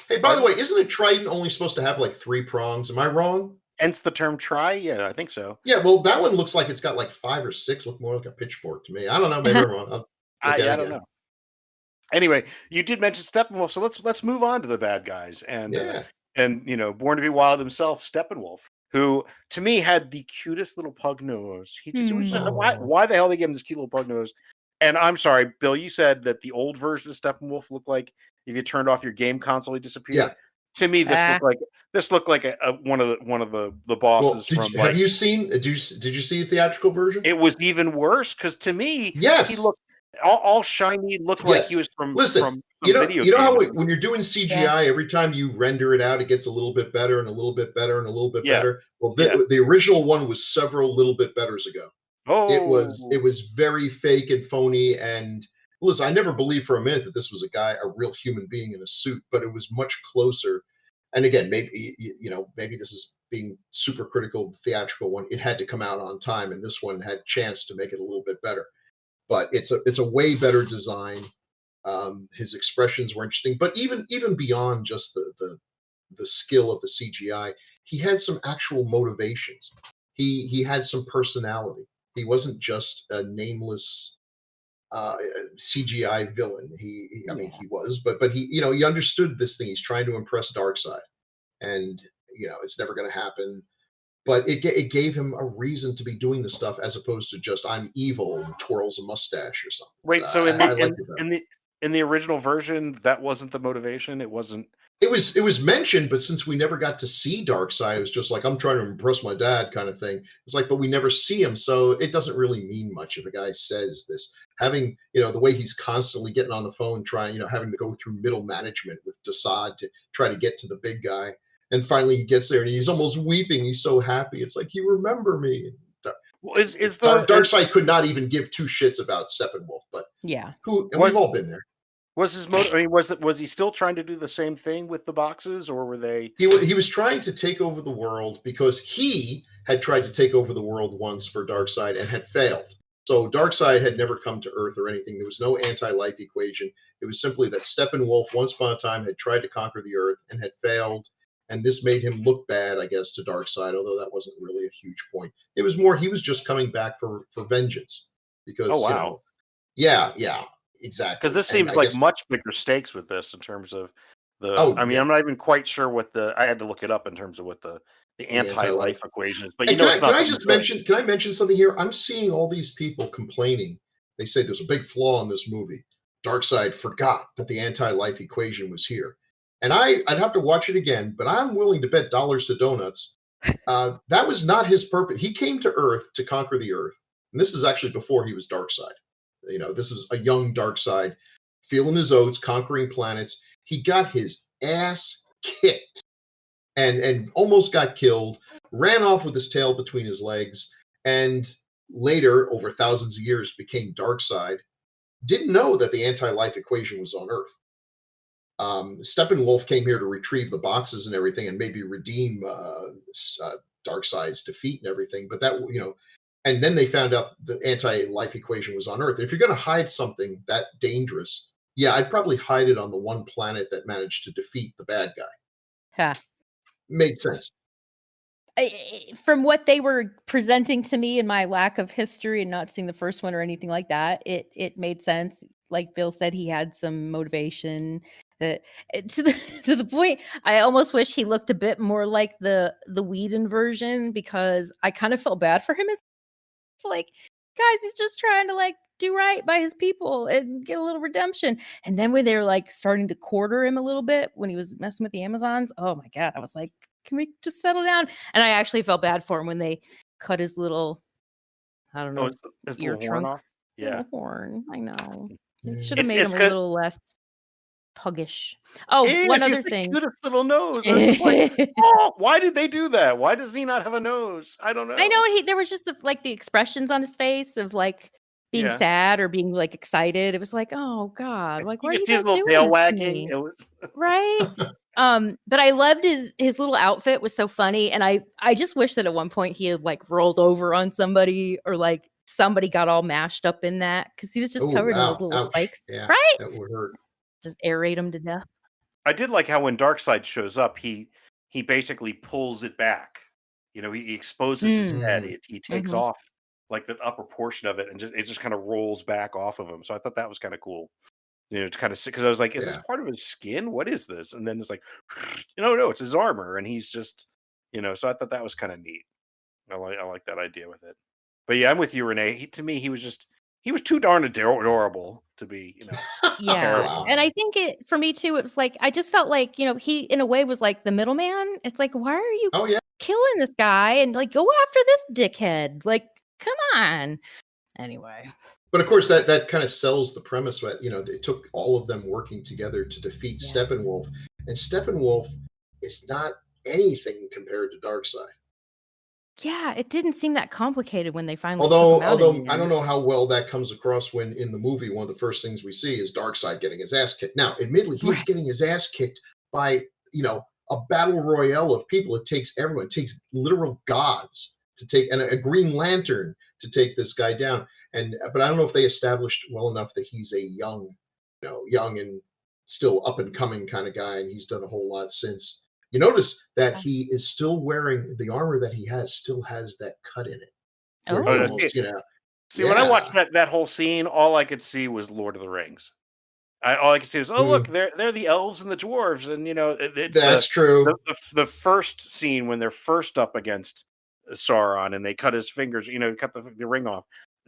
hey, by the way, isn't a trident only supposed to have like 3 prongs? Am I wrong? hence the term try. Yeah, I think so. Yeah, well, that one looks like it's got like 5 or 6, look more like a pitchfork to me. I don't know, maybe I'm wrong. I'll look at Yeah, it I don't again. know. Anyway, you did mention Steppenwolf, so let's move on to the bad guys, Yeah. and Born to Be Wild himself, Steppenwolf, who to me had the cutest little pug nose. It was just, Oh. why the hell they gave him this cute little pug nose? And I'm sorry, Bill, you said that the old version of Steppenwolf looked like if you turned off your game console, he disappeared. Yeah. To me, this looked like one of the Well, bosses from have you seen did you see a theatrical version? It was even worse because to me, he Yes. looked all shiny, looked like he Yes. was from Listen, some you know video how game. when you're doing CGI, every time you render it out, it gets a little bit better and a little bit better and a little bit Yeah. better. Well, Yeah. the original one was several little bit betters ago. It Oh, was very fake and phony. And listen, I never believed for a minute that this was a real human being in a suit, but it was much closer. And again, maybe maybe this is being super critical of the theatrical one. It had to come out on time, and this one had a chance to make it a little bit better. But it's a way better design. His expressions were interesting, but even beyond just the skill of the CGI, he had some actual motivations. He had some personality. He wasn't just a nameless CGI villain. I mean, he was, but he understood this thing. He's trying to impress Darkseid, and it's never going to happen. But it gave him a reason to be doing the stuff as opposed to just I'm evil and twirls a mustache or something. wait. So I liked it. In the original version, that wasn't the motivation. It wasn't. It was mentioned, but since we never got to see Darkseid, it was just like I'm trying to impress my dad kind of thing. It's like, but we never see him, so it doesn't really mean much if a guy says this. Having the way he's constantly getting on the phone, trying having to go through middle management with Desaad to try to get to the big guy, and finally he gets there and he's almost weeping. He's so happy. It's like, you remember me. Well, is the Darkseid could not even give two shits about Steppenwolf, but yeah, we've all been there. Was his motive? I mean, was he still trying to do the same thing with the boxes, or were they? He was trying to take over the world because he had tried to take over the world once for Darkseid and had failed. So Darkseid had never come to Earth or anything. There was no anti-life equation. It was simply that Steppenwolf, once upon a time, had tried to conquer the Earth and had failed. And this made him look bad, I guess, to Darkseid, although that wasn't really a huge point. It was more he was just coming back for vengeance. Because, oh wow, yeah, exactly. Because this seems like much bigger stakes with this in terms of the. I mean, yeah. I'm not even quite sure what I had to look it up in terms of what the anti-life equation is. But it's not. Can I mention something here? I'm seeing all these people complaining. They say there's a big flaw in this movie. Darkseid forgot that the anti-life equation was here. And I'd have to watch it again, but I'm willing to bet dollars to donuts. That was not his purpose. He came to Earth to conquer the Earth. And this is actually before he was Darkseid. This is a young Darkseid, feeling his oats, conquering planets. He got his ass kicked and almost got killed, ran off with his tail between his legs, and later, over thousands of years, became Darkseid. Didn't know that the anti-life equation was on Earth. Steppenwolf came here to retrieve the boxes and everything and maybe redeem Darkseid's defeat and everything. But that, and then they found out the anti-life equation was on Earth. If you're going to hide something that dangerous, yeah, I'd probably hide it on the one planet that managed to defeat the bad guy. Huh. Made sense. From what they were presenting to me in my lack of history and not seeing the first one or anything like that, it made sense. Like Bill said, he had some motivation that to the point. I almost wish he looked a bit more like the Whedon version, because I kind of felt bad for him. It's like, guys, he's just trying to like do right by his people and get a little redemption. And then when they were like starting to quarter him a little bit when he was messing with the Amazons, oh my God, I was like, can we just settle down? And I actually felt bad for him when they cut his little, I don't know, his ear little trunk horn off. Yeah, little horn. I know. It Mm. should have made him a little less puggish. Oh, one other thing. The cutest little nose. I was just like, oh, why did they do that? Why does he not have a nose? I don't know. I know there was just the expressions on his face of like being sad or being like excited. It was like, oh God, like why are you guys doing tail this to wagging. me? It was right. But I loved his little outfit was so funny, and I just wish that at one point he had like rolled over on somebody or like somebody got all mashed up in that, because he was just covered in those little spikes. Yeah, right? That would hurt. Just aerate him to death. I did like how when Darkseid shows up, he basically pulls it back. he exposes his head. Mm. He takes Mhm. off like the upper portion of it, and it just kind of rolls back off of him. So I thought that was kind of cool. To kind of because I was like, is this Yeah. part of his skin? What is this? And then it's like, no, it's his armor, and he's just, So I thought that was kind of neat. I like that idea with it. But yeah, I'm with you, Renee. To me, he was too darn adorable to be, Yeah, terrible. Wow. and I think for me too, it was like I just felt like, he in a way was like the middleman. It's like, why are you Oh yeah. killing this guy and like go after this dickhead? Like, come on. Anyway. But of course, that kind of sells the premise that it took all of them working together to defeat Yes. Steppenwolf, and Steppenwolf is not anything compared to Darkseid. Yeah, it didn't seem that complicated when they finally took him out in Although the I don't end. know how well that comes across when in the movie one of the first things we see is Darkseid getting his ass kicked. Now, admittedly, he's Right. getting his ass kicked by a battle royale of people. It takes everyone. It takes literal gods to take and a Green Lantern to take this guy down. But I don't know if they established well enough that he's a young and still up and coming kind of guy, and he's done a whole lot since. You notice that he is still wearing the armor that he has, still has that cut in it. Where he Oh, no, Oh. almost, See, when I yeah. watched that whole scene, all I could see was Lord of the Rings. All I could see was, oh look, Mm, they're the elves and the dwarves, and it's that's true. the first scene when they're first up against Sauron and they cut his fingers, cut the ring off.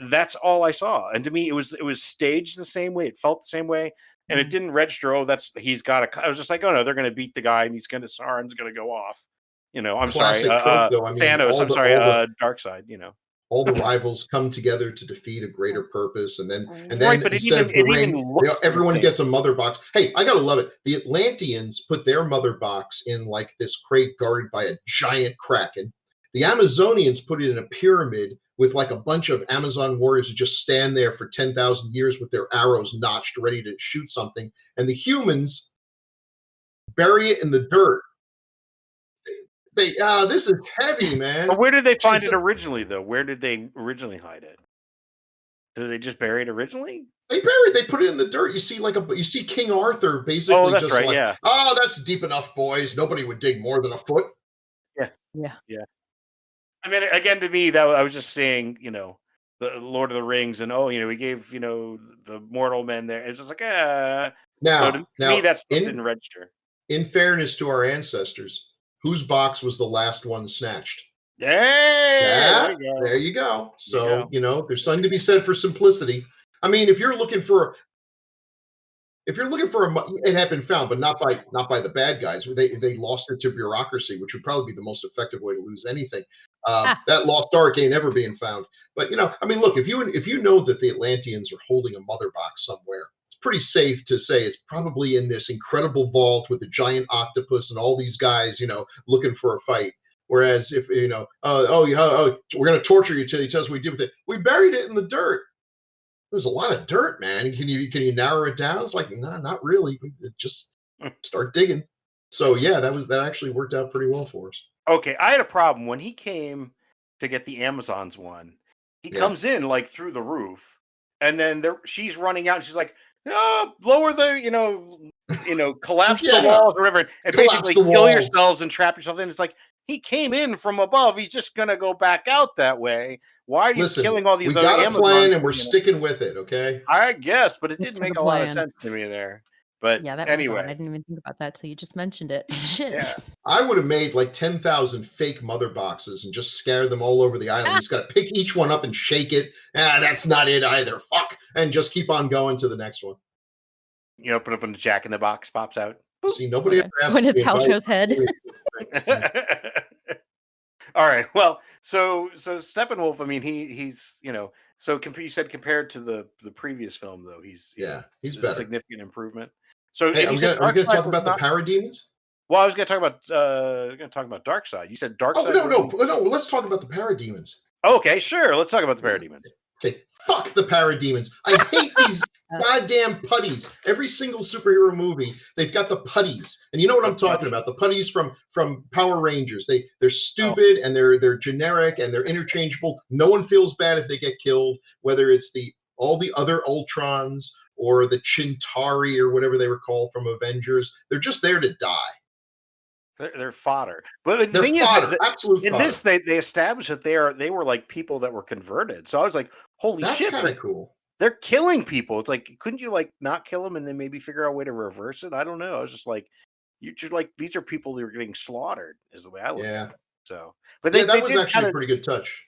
That's all I saw, and to me, it was staged the same way. It felt the same way, and it Mhm. didn't register. Oh, he's got a. I was just like, oh no, they're going to beat the guy, and Sauron's going to go off. I'm sorry, Classic trope, though. I mean, Thanos. I'm sorry, Darkseid. all the rivals come together to defeat a greater purpose, and Right, then but instead of the it even ring, looks the everyone same. gets a mother box. Hey, I gotta love it. The Atlanteans put their mother box in like this crate guarded by a giant kraken. The Amazonians put it in a pyramid with like a bunch of Amazon warriors who just stand there for 10,000 years with their arrows notched, ready to shoot something. And the humans bury it in the dirt. This is heavy, man. But where did they find it originally, though? Where did they originally hide it? Did they just bury it originally? They put it in the dirt. You see King Arthur Oh, basically that's just right. like, Yeah, oh, that's deep enough, boys. Nobody would dig more than a foot. yeah, Yeah. yeah. I mean, again, to me, that I was just saying, the Lord of the Rings, and we gave the mortal men there. It's just like, So to me, Now, that stuff didn't register. in fairness to our ancestors, whose box was the last one snatched? Yeah, there Yeah, you go. there you go. There you So go. there's something to be said for simplicity. I mean, if you're looking for it had been found, but not by the bad guys. They lost it to bureaucracy, which would probably be the most effective way to lose anything. Ah. That lost ark ain't ever being found. But I mean, look, if you know that the Atlanteans are holding a mother box somewhere, it's pretty safe to say it's probably in this incredible vault with the giant octopus and all these guys, looking for a fight. Whereas if we're going to torture you till you tell us what we did with it. We buried it in the dirt. There's a lot of dirt, man. Can you narrow it down? It's like, nah, not really. Just start digging. So yeah, that actually worked out pretty well for us. Okay, I had a problem when he came to get the Amazons one. He Yeah. comes in like through the roof, and then she's running out, and she's like, "Oh, lower the, collapse the Yeah. walls or whatever, and Collapse basically the kill walls. yourselves and trap yourself in." It's like he came in from above. He's just gonna go back out that way. Why are you Listen, killing all we these other got a Amazons? plan and we're sticking with it, okay? I guess, but it Stick didn't to the make a lot of plan. sense to me there. But Yeah, that was odd. I anyway, didn't even think about that till you just mentioned it. Shit. yeah. I would have made like 10,000 fake mother boxes and just scare them all over the island. He's got to pick each one up and shake it. That's not it either. Fuck. And just keep on going to the next one. You open up and the Jack in the Box pops out. See, nobody Okay. ever asked When me it's if I- Halcho's head. All right. Well, so Steppenwolf. I mean, he's So you said compared to the previous film, though, he's he's a better. significant improvement. So Hey, and are you we said going to Darkseid talk was about the not. Parademons? Well, I was going to talk about Darkseid. You said Oh, Darkseid. no. Let's talk about the Parademons. Okay, sure. Let's talk about the Parademons. Okay, fuck the Parademons. I hate these goddamn putties. Every single superhero movie, they've got the putties, and you know what I'm talking about. The putties from Power Rangers. They're stupid and they're generic and they're interchangeable. No one feels bad if they get killed, whether it's all the other Ultrons or the Chintari or whatever they were called from Avengers. They're just there to die. They're fodder. But the They're thing is fodder, that absolute in fodder. this, they established that they were like people that were converted. So I was like, holy That's shit, kind of cool. they're killing people. It's like, couldn't you like not kill them and then maybe figure out a way to reverse it? I don't know. I was just like, you're like, these are people that are getting slaughtered, is the way I look Yeah. at it. So, but Yeah, they that was did actually kind a of, pretty good touch.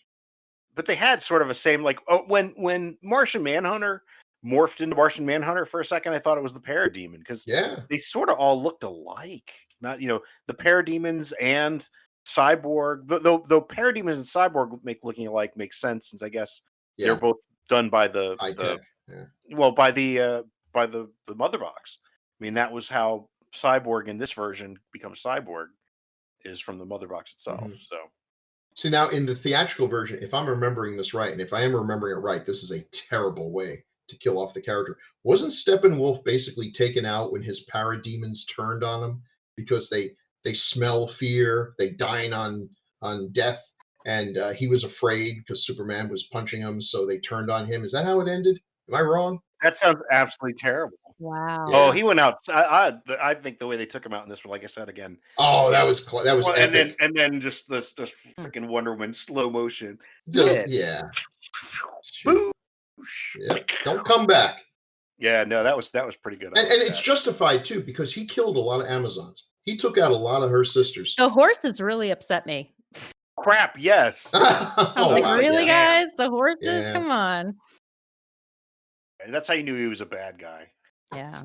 but they had sort of a same like when Martian Manhunter morphed into Martian Manhunter for a second, I thought it was the Parademon because Yeah. they sort of all looked alike. Not the Parademons and Cyborg, though Parademons and Cyborg make looking alike makes sense since I guess they're Yeah. both done by the High tech. Yeah. by the mother box. I mean that was how Cyborg in this version becomes Cyborg is from the mother box itself. Mhm. So So now in the theatrical version, if I'm remembering this right, and if I am remembering it right, this is a terrible way to kill off the character. Wasn't Steppenwolf basically taken out when his parademons turned on him because they smell fear, they dine on death, and he was afraid because Superman was punching him, so they turned on him. Is that how it ended? Am I wrong? that sounds absolutely terrible. Wow. Oh, Yeah. he went out. I think the way they took him out in this one, like I said again. Oh, you that know, was well, epic. and then just this freaking Wonder Woman slow motion. Just, Yeah. yeah. Boosh. Yeah. Don't come back. Yeah, no, that was pretty good. I And like it's that. justified too because he killed a lot of Amazons. He took out a lot of her sisters. The horses really upset me. Crap. Yes. I was Oh, like, wow, really, yeah. guys? The horses? Yeah. Come on. And that's how you knew he was a bad guy. Yeah.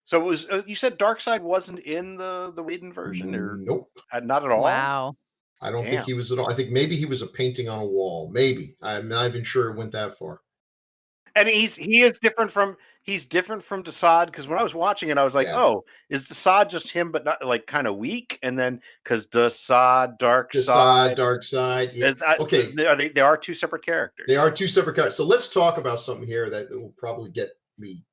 So it was. You said Darkseid wasn't in the Whedon version, or Nope. not at all. Wow. I don't think Damn. he was at all. I think maybe he was a painting on a wall. Maybe. I'm not even sure it went that far. And he is different from Desaad because when I was watching it, I was like, Yeah. oh, is Desaad just him, but not like kind of weak? And then because Desaad, Desaad, Darkseid, Darkseid. Yeah. Okay. they are two separate characters. They are two separate characters. So let's talk about something here that will probably get me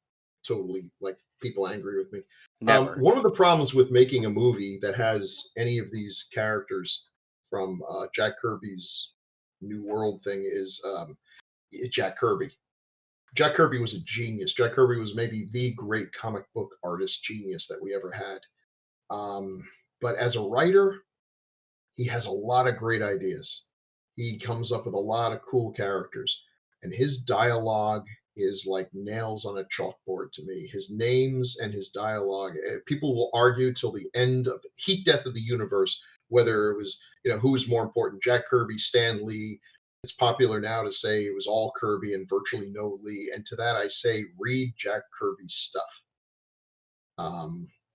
totally like people angry with me. Never. One of the problems with making a movie that has any of these characters from Jack Kirby's New World thing is Jack Kirby. Jack Kirby was a genius. Jack Kirby was maybe the great comic book artist genius that we ever had. But as a writer, he has a lot of great ideas. He comes up with a lot of cool characters, and his dialogue is like nails on a chalkboard to me. His names and his dialogue, people will argue till the end of the heat death of the universe whether it was, who was more important, Jack Kirby, Stan Lee. It's popular now to say it was all Kirby and virtually no Lee. And to that I say, read Jack Kirby's stuff.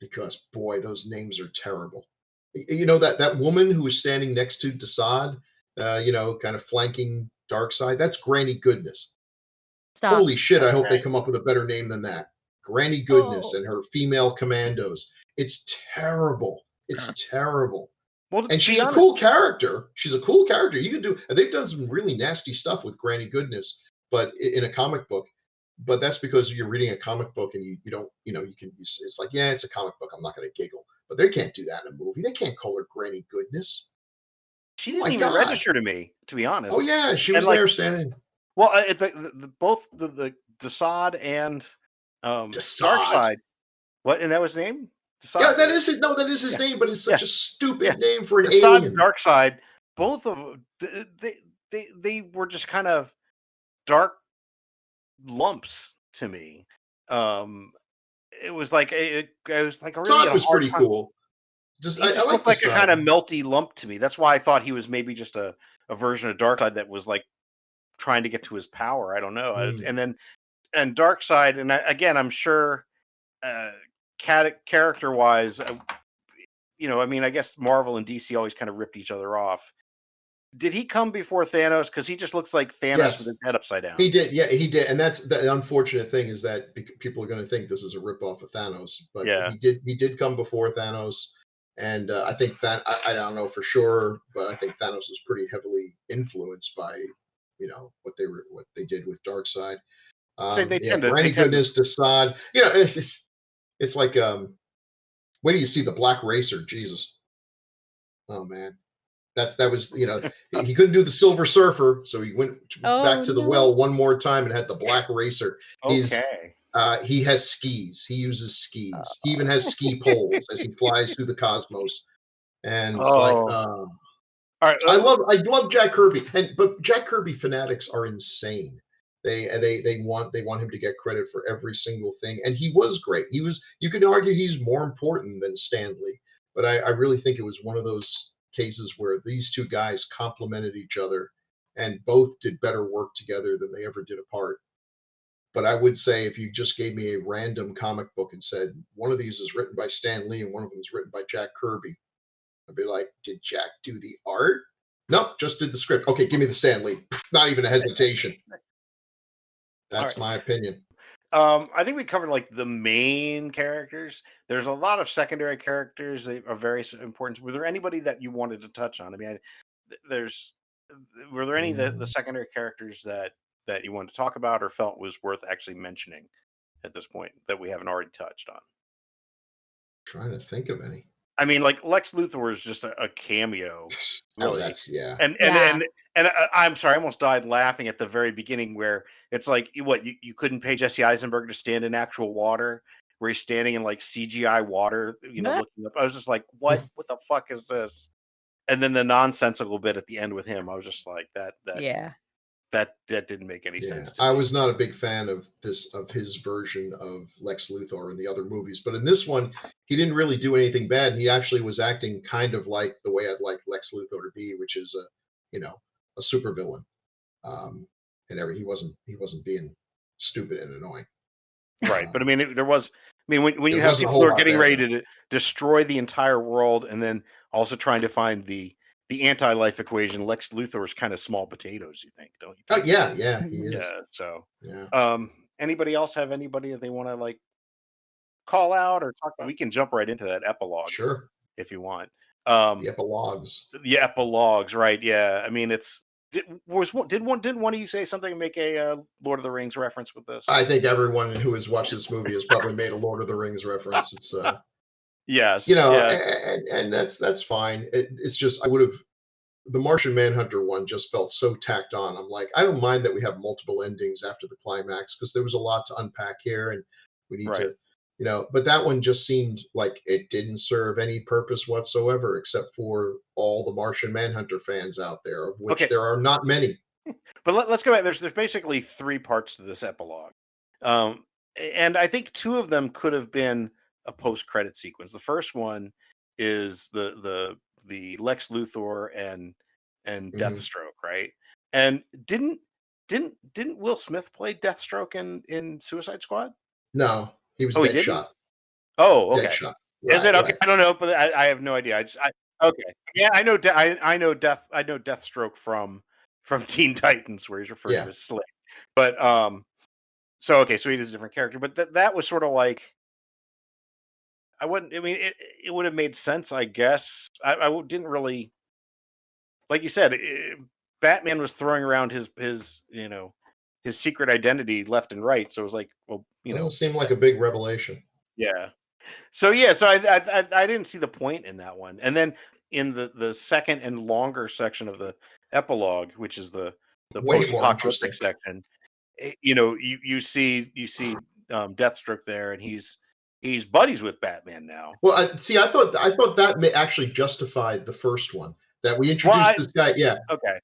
Because boy, those names are terrible. That woman who was standing next to Desaad, kind of flanking Darkseid, that's Granny Goodness. Stop. Holy shit, I hope they come up with a better name than that. Granny Goodness and her female commandos. It's terrible. It's terrible. Well, and she's a cool character. She's a cool character. You can do. They've done some really nasty stuff with Granny Goodness, but in a comic book. But that's because you're reading a comic book and you don't, you can. It's like, yeah, it's a comic book. I'm not going to giggle. But they can't do that in a movie. They can't call her Granny Goodness. She didn't even register to me, to be honest. Oh yeah, she was there standing. Well, both the Desaad and Darkseid. What? And that was his name? Desaad. Yeah, that is it. No, that is his name, but it's such a stupid name for an Desaad alien. And Darkseid, both of them, they were just kind of dark lumps to me. It was like a Desaad was pretty cool. He just looked like a kind of melty lump to me. That's why I thought he was maybe just a version of Darkseid that was like trying to get to his power. I don't know. And Darkseid, and again, I'm sure character wise, I guess Marvel and DC always kind of ripped each other off. Did he come before Thanos? Because he just looks like Thanos with his head upside down. He did. Yeah, he did. And that's the unfortunate thing is that people are going to think this is a ripoff of Thanos. But he did come before Thanos. And I think that I don't know for sure, but I think Thanos was pretty heavily influenced by, what they did with Darkseid. Granny Goodness, Desaad. It's like wait till you see the Black Racer. Jesus. Oh man. That was, he couldn't do the Silver Surfer, so he went back to the well one more time and had the Black Racer. He has skis. He uses skis. He even has ski poles as he flies through the cosmos. And it's like, Oh, all right. I love Jack Kirby, but Jack Kirby fanatics are insane. They want him to get credit for every single thing, and he was great. You could argue he's more important than Stan Lee, but I really think it was one of those cases where these two guys complemented each other and both did better work together than they ever did apart. But I would say if you just gave me a random comic book and said one of these is written by Stan Lee and one of them is written by Jack Kirby, I'd be like, did Jack do the art? Nope, just did the script. Okay, give me the Stan Lee. Not even a hesitation. That's my opinion. I think we covered like the main characters. There's a lot of secondary characters that are very important. Were there anybody that you wanted to touch on? I mean, were there any of the secondary characters that you wanted to talk about or felt was worth actually mentioning at this point that we haven't already touched on? Trying to think of any. I mean, like Lex Luthor is just a cameo. Oh, Really. that's yeah. And I'm sorry, I almost died laughing at the very beginning where it's like, you couldn't pay Jesse Eisenberg to stand in actual water, where he's standing in like CGI water, looking up. I was just like, what the fuck is this? And then the nonsensical bit at the end with him, I was just like, that didn't make any sense to me. I was not a big fan of his version of Lex Luthor in the other movies, but in this one, he didn't really do anything bad. He actually was acting kind of like the way I'd like Lex Luthor to be, which is a supervillain. He wasn't being stupid and annoying. Right, but I mean, when you have people who are getting ready to destroy the entire world, and then also trying to find the anti-life equation, Lex Luthor is kind of small potatoes, you think, don't you think? Oh, yeah, he is. Yeah, so anybody else have anybody that they want to like call out or talk about? We can jump right into that epilogue, sure, if you want. The epilogues. The epilogues, right? Yeah, I mean, didn't one of you say something, make a Lord of the Rings reference with this? I think everyone who has watched this movie has probably made a Lord of the Rings reference. It's yes, and that's fine. It's just the Martian Manhunter one just felt so tacked on. I'm like, I don't mind that we have multiple endings after the climax because there was a lot to unpack here, and we need to, but that one just seemed like it didn't serve any purpose whatsoever, except for all the Martian Manhunter fans out there, of which there are not many. But let's go back. There's basically three parts to this epilogue, and I think two of them could have been a post-credit sequence. The first one is the Lex Luthor and Deathstroke, right? And didn't Will Smith play Deathstroke in Suicide Squad? No, he was Deadshot. Oh, okay. Deadshot. Is it okay? Right. I don't know, but I have no idea. Okay. Yeah, I know. I know Deathstroke from Teen Titans, where he's referred to as Slick. But so he is a different character. But that was sort of like, I mean, it would have made sense, I guess. I didn't really, like you said, Batman was throwing around his secret identity left and right. So it was like, it seemed like a big revelation. Yeah. So I didn't see the point in that one. And then in the second and longer section of the epilogue, which is the post-apocalyptic section, you see Deathstroke there, and he's buddies with Batman now. Well, I thought that actually justified the first one, that we introduced this guy. Yeah. Okay.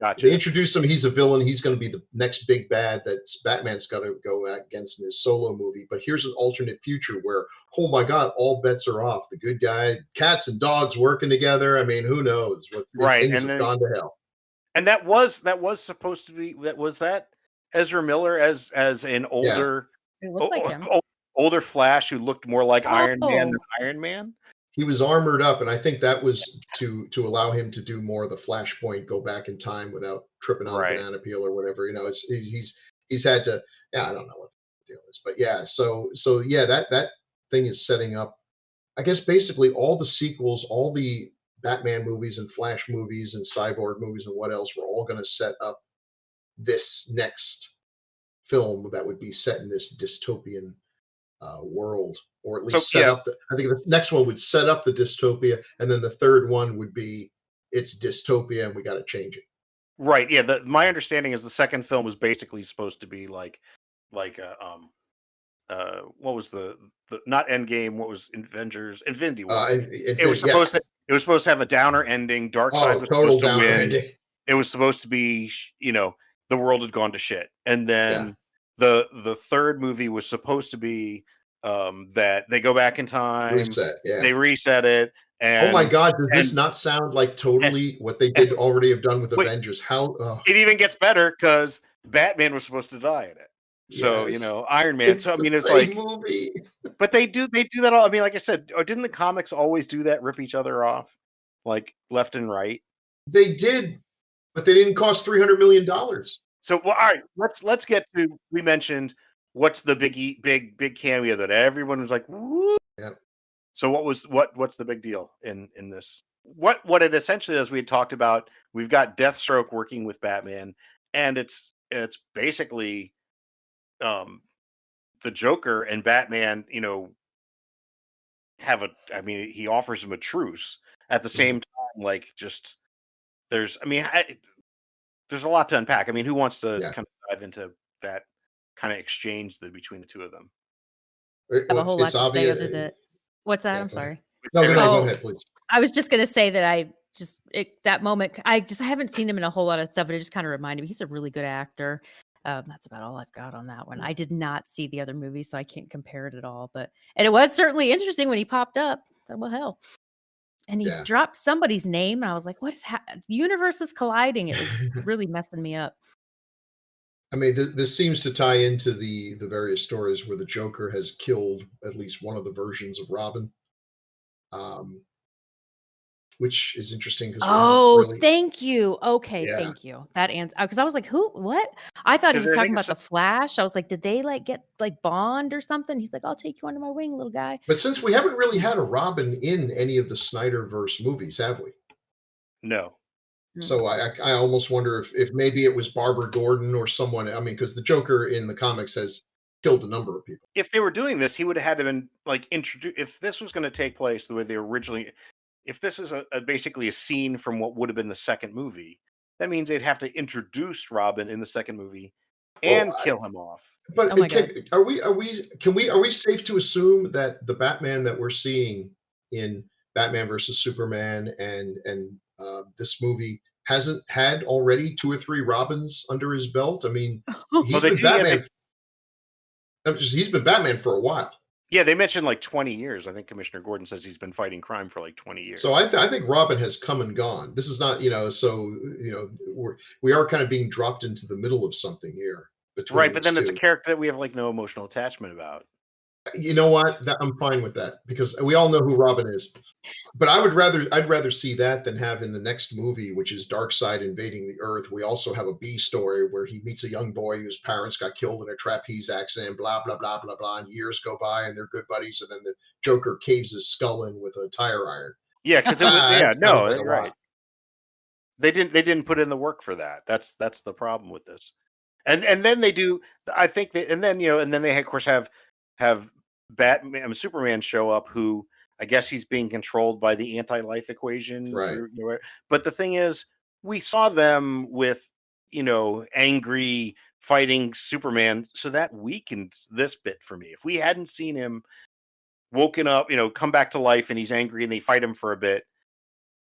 Gotcha. They introduce him. He's a villain. He's going to be the next big bad that Batman's got to go against in his solo movie. But here's an alternate future where, oh my God, all bets are off. The good guy, cats and dogs working together. I mean, who knows? Things have gone to hell. And that was supposed to be that Ezra Miller as an older, older Flash who looked more like Iron Man than Iron Man. He was armored up, and I think that was to allow him to do more of the Flashpoint, go back in time without tripping on a banana peel or whatever. He's had to. Yeah, I don't know what the deal is, but yeah. So that thing is setting up. I guess basically all the sequels, all the Batman movies and Flash movies and Cyborg movies and what else were all going to set up this next film that would be set in this dystopian world, or at least set up. I think the next one would set up the dystopia, and then the third one would be it's dystopia, and we got to change it. Right. Yeah. My understanding is the second film was basically supposed to be like what was the not Endgame? What was Avengers? Infinity War. It was It was supposed to have a downer ending. Darkseid was total supposed to downer win. ending. It was supposed to be, the world had gone to shit. And then the third movie was supposed to be that they go back in time, Reset. Yeah. they reset it. And oh my God, does this not sound like totally what they did already have done with Avengers? How it even gets better because Batman was supposed to die in it. So, Iron Man. It's so I mean, it's same like movie. But they do that all. I mean, like I said, or didn't the comics always do that, rip each other off, like left and right? They did, but they didn't cost $300 million. So, all right, let's get to. We mentioned what's the big cameo that everyone was like, woo. Yeah. So what's the big deal in this? What it essentially is, we had talked about. We've got Deathstroke working with Batman, and it's basically, the Joker and Batman, he offers him a truce at the same time. Like, just there's a lot to unpack. I mean, who wants to kind of dive into that kind of exchange between the two of them? I have a whole lot to say other than what's that? I'm sorry. No, go ahead, please. I was just going to say that that moment, I haven't seen him in a whole lot of stuff, but it just kind of reminded me he's a really good actor. That's about all I've got on that one. I did not see the other movie, so I can't compare it at all. And it was certainly interesting when he popped up. I said, well, hell. And he dropped somebody's name, and I was like, what is the universe is colliding? It was really messing me up. I mean, this seems to tie into the various stories where the Joker has killed at least one of the versions of Robin, which is interesting. Thank you. Okay, thank you. That answer, because I was like, who? What? I thought he was talking about the Flash. I was like, did they get Bond or something? He's like, I'll take you under my wing, little guy. But since we haven't really had a Robin in any of the Snyderverse movies, have we? No. So I almost wonder if maybe it was Barbara Gordon or someone. I mean, because the Joker in the comics has killed a number of people. If they were doing this, he would have had to been introduced. If this was going to take place the way they originally, if this is basically a scene from what would have been the second movie, that means they'd have to introduce Robin in the second movie and kill him off. But are we safe to assume that the Batman that we're seeing in Batman versus Superman and this movie hasn't had already 2 or 3 Robins under his belt? I mean, he's been Batman. He's been Batman for a while. Yeah, they mentioned 20 years. I think Commissioner Gordon says he's been fighting crime for 20 years. So I think Robin has come and gone. This is not, we are kind of being dropped into the middle of something here. Right, but then it's a character that we have no emotional attachment about. You know what? I'm fine with that because we all know who Robin is. But I'd rather see that than have in the next movie, which is Darkseid invading the Earth. We also have a B story where he meets a young boy whose parents got killed in a trapeze accident, blah, blah, blah, blah, blah. And years go by and they're good buddies. And then the Joker caves his skull in with a tire iron. Yeah, because right. They didn't put in the work for that. That's the problem with this. And then they do, I think and then they of course have Batman, Superman show up, who I guess he's being controlled by the anti-life equation. Right. But the thing is, we saw them with, angry fighting Superman. So that weakened this bit for me. If we hadn't seen him woken up, come back to life and he's angry and they fight him for a bit.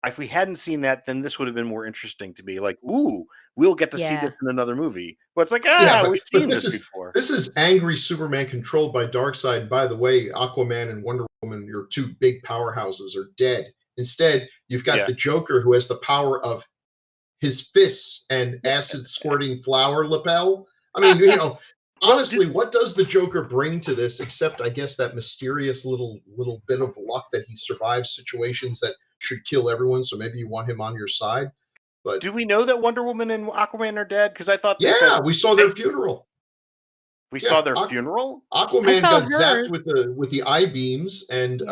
If we hadn't seen that, then this would have been more interesting to me. Like, ooh, we'll get to see this in another movie. But it's like, we've seen this before. This is angry Superman controlled by Darkseid. By the way, Aquaman and Wonder Woman, your 2 big powerhouses, are dead. Instead, you've got the Joker, who has the power of his fists and acid squirting flower lapel. I mean, honestly, what does the Joker bring to this except, I guess, that mysterious little bit of luck that he survives situations that should kill everyone, so maybe you want him on your side. But do we know that Wonder Woman and Aquaman are dead? Because I thought we saw their funeral. We saw their funeral. Aquaman got zapped with the eye beams, and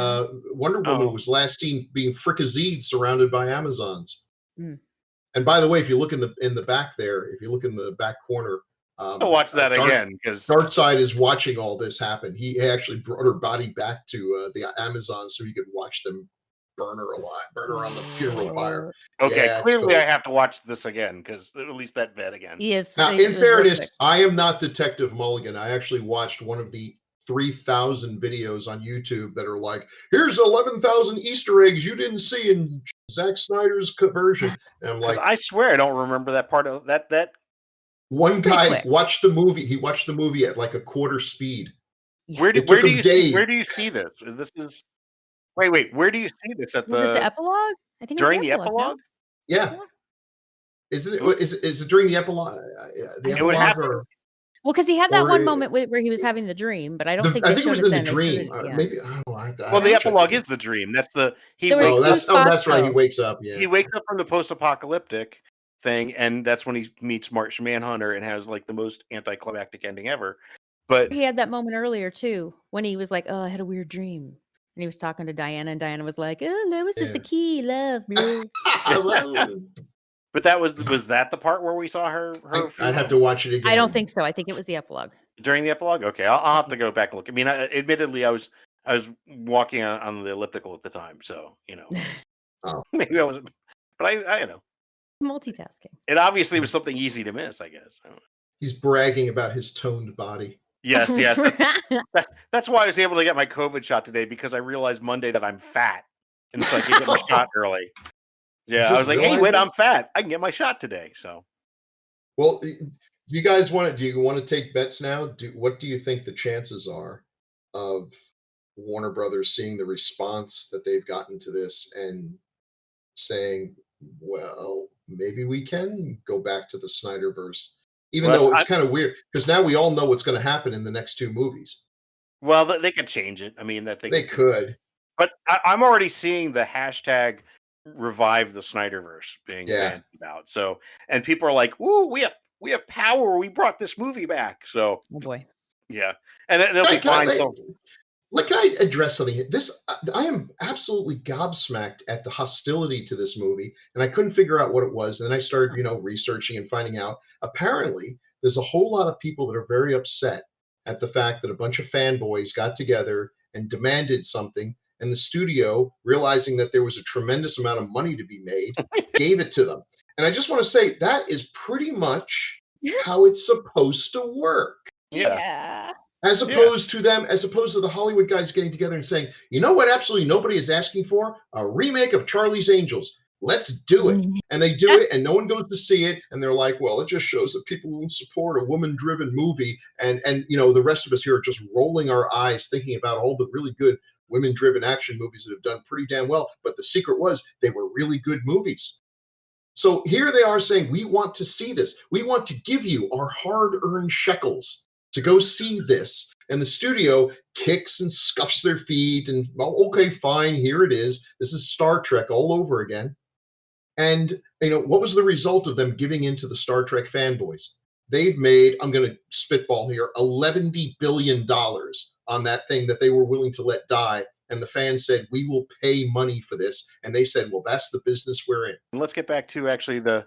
Wonder Woman was last seen being fricasseed, surrounded by Amazons. Mm. And by the way, if you look in the back there, if you look in the back corner, I'll watch that again because Darkseid is watching all this happen. He actually brought her body back to the Amazons so he could watch them burn her on the funeral pyre. Okay, clearly I have to watch this again because at least that bit again. Yes. Now, in fairness, I am not Detective Mulligan. I actually watched one of the 3,000 videos on YouTube that are like, here's 11,000 Easter eggs you didn't see in Zack Snyder's version. And I'm like, I swear I don't remember that part of that. One Pretty guy quick. watched the movie. He watched the movie at like a quarter speed. Yeah. Where do It took him you days. where do you see this? This is wait. Where do you see this at Was it the epilogue? I think during it was the the epilogue. epilogue? Yeah. Yeah. Isn't it? Is it during the epilogue? The It would have epilogue to. or, Well, because he had that or one moment where he was having the dream, but I don't think I they think it showed was it in the then. They showed dream. it, yeah. Maybe. Oh, I Well, the have to check epilogue it. is the dream. That's the he There was wakes two Oh, spots, that's right. He though. wakes up. Yeah. he wakes up from the post-apocalyptic thing, and that's when he meets Martian Manhunter and has like the most anticlimactic ending ever. But He had that moment earlier too, when he was like, "Oh, I had a weird dream," and he was talking to Diana, and Diana was like, "Oh, Lois is the Yeah. key, love, bro." but that was that the part where we saw her I'd have to watch it again. I don't think so. I think it was the epilogue. during the epilogue. Okay, I'll have to go back and look. I mean, admittedly, I was walking on the elliptical at the time, so you know, Oh. maybe I wasn't. But I you know, Multitasking. it obviously was something easy to miss. I guess. I don't know. He's bragging about his toned body. Yes. That's why I was able to get my COVID shot today, because I realized Monday that I'm fat, and so I could get my shot early. Yeah, I Just was like, "Hey, realized wait, that? I'm fat. I can get my shot today." So, Well, do you guys want to? Do you want to take bets now? What do you think the chances are of Warner Brothers seeing the response that they've gotten to this and saying, "Well, maybe we can go back to the Snyderverse," even Well, though it's kind of weird because now we all know what's going to happen in the next two movies. well, they could change it. I mean, that They could. but I'm already seeing the hashtag revive the Snyderverse being Yeah. bandied about. So, and people are like, "Ooh, we have power. We brought this movie back." So, Oh boy. yeah, and they'll be fine. So, Can I address something here? I am absolutely gobsmacked at the hostility to this movie, and I couldn't figure out what it was. And then I started, researching and finding out. Apparently, there's a whole lot of people that are very upset at the fact that a bunch of fanboys got together and demanded something, and the studio, realizing that there was a tremendous amount of money to be made, gave it to them. And I just want to say that is pretty much how it's supposed to work. Yeah. As opposed to the Hollywood guys getting together and saying, you know what, absolutely nobody is asking for? A remake of Charlie's Angels. Let's do it. And they do it, and no one goes to see it. And they're like, well, it just shows that people won't support a woman-driven movie. And the rest of us here are just rolling our eyes thinking about all the really good women-driven action movies that have done pretty damn well. But the secret was they were really good movies. So here they are saying, we want to see this. We want to give you our hard-earned shekels to go see this. And the studio kicks and scuffs their feet and, well, okay, fine, here it is. This is Star Trek all over again. And, what was the result of them giving in to the Star Trek fanboys? They've made, I'm going to spitball here, $11 billion on that thing that they were willing to let die. And the fans said, we will pay money for this. And they said, well, that's the business we're in. let's get back to actually there,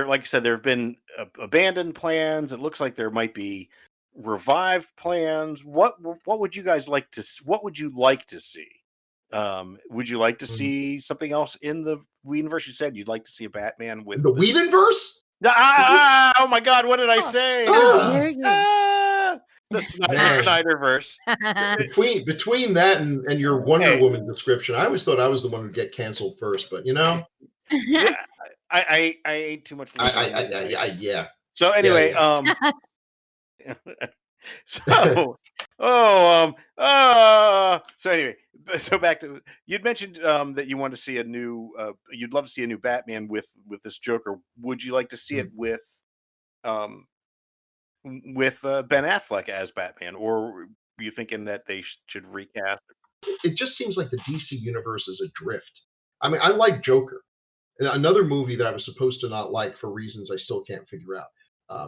like I said, there have been abandoned plans. It looks like there might be revived plans. What would you guys like to? What would you like to see? Would you like to see something else in the Whedonverse? You said you'd like to see a Batman with The Whedonverse? Oh my God! What did I say? Very good. The Snyderverse. Between that and your Wonder Woman description, I always thought I was the one who'd get canceled first, but Yeah, I ate too much. yeah. So anyway, so anyway, so back to, you'd mentioned that you want to see you'd love to see a new Batman with this Joker. Would you like to see it with Ben Affleck as Batman, or were you thinking that they should recast? It just seems like the DC universe is adrift. I mean, I like Joker. Another movie that I was supposed to not like for reasons I still can't figure out.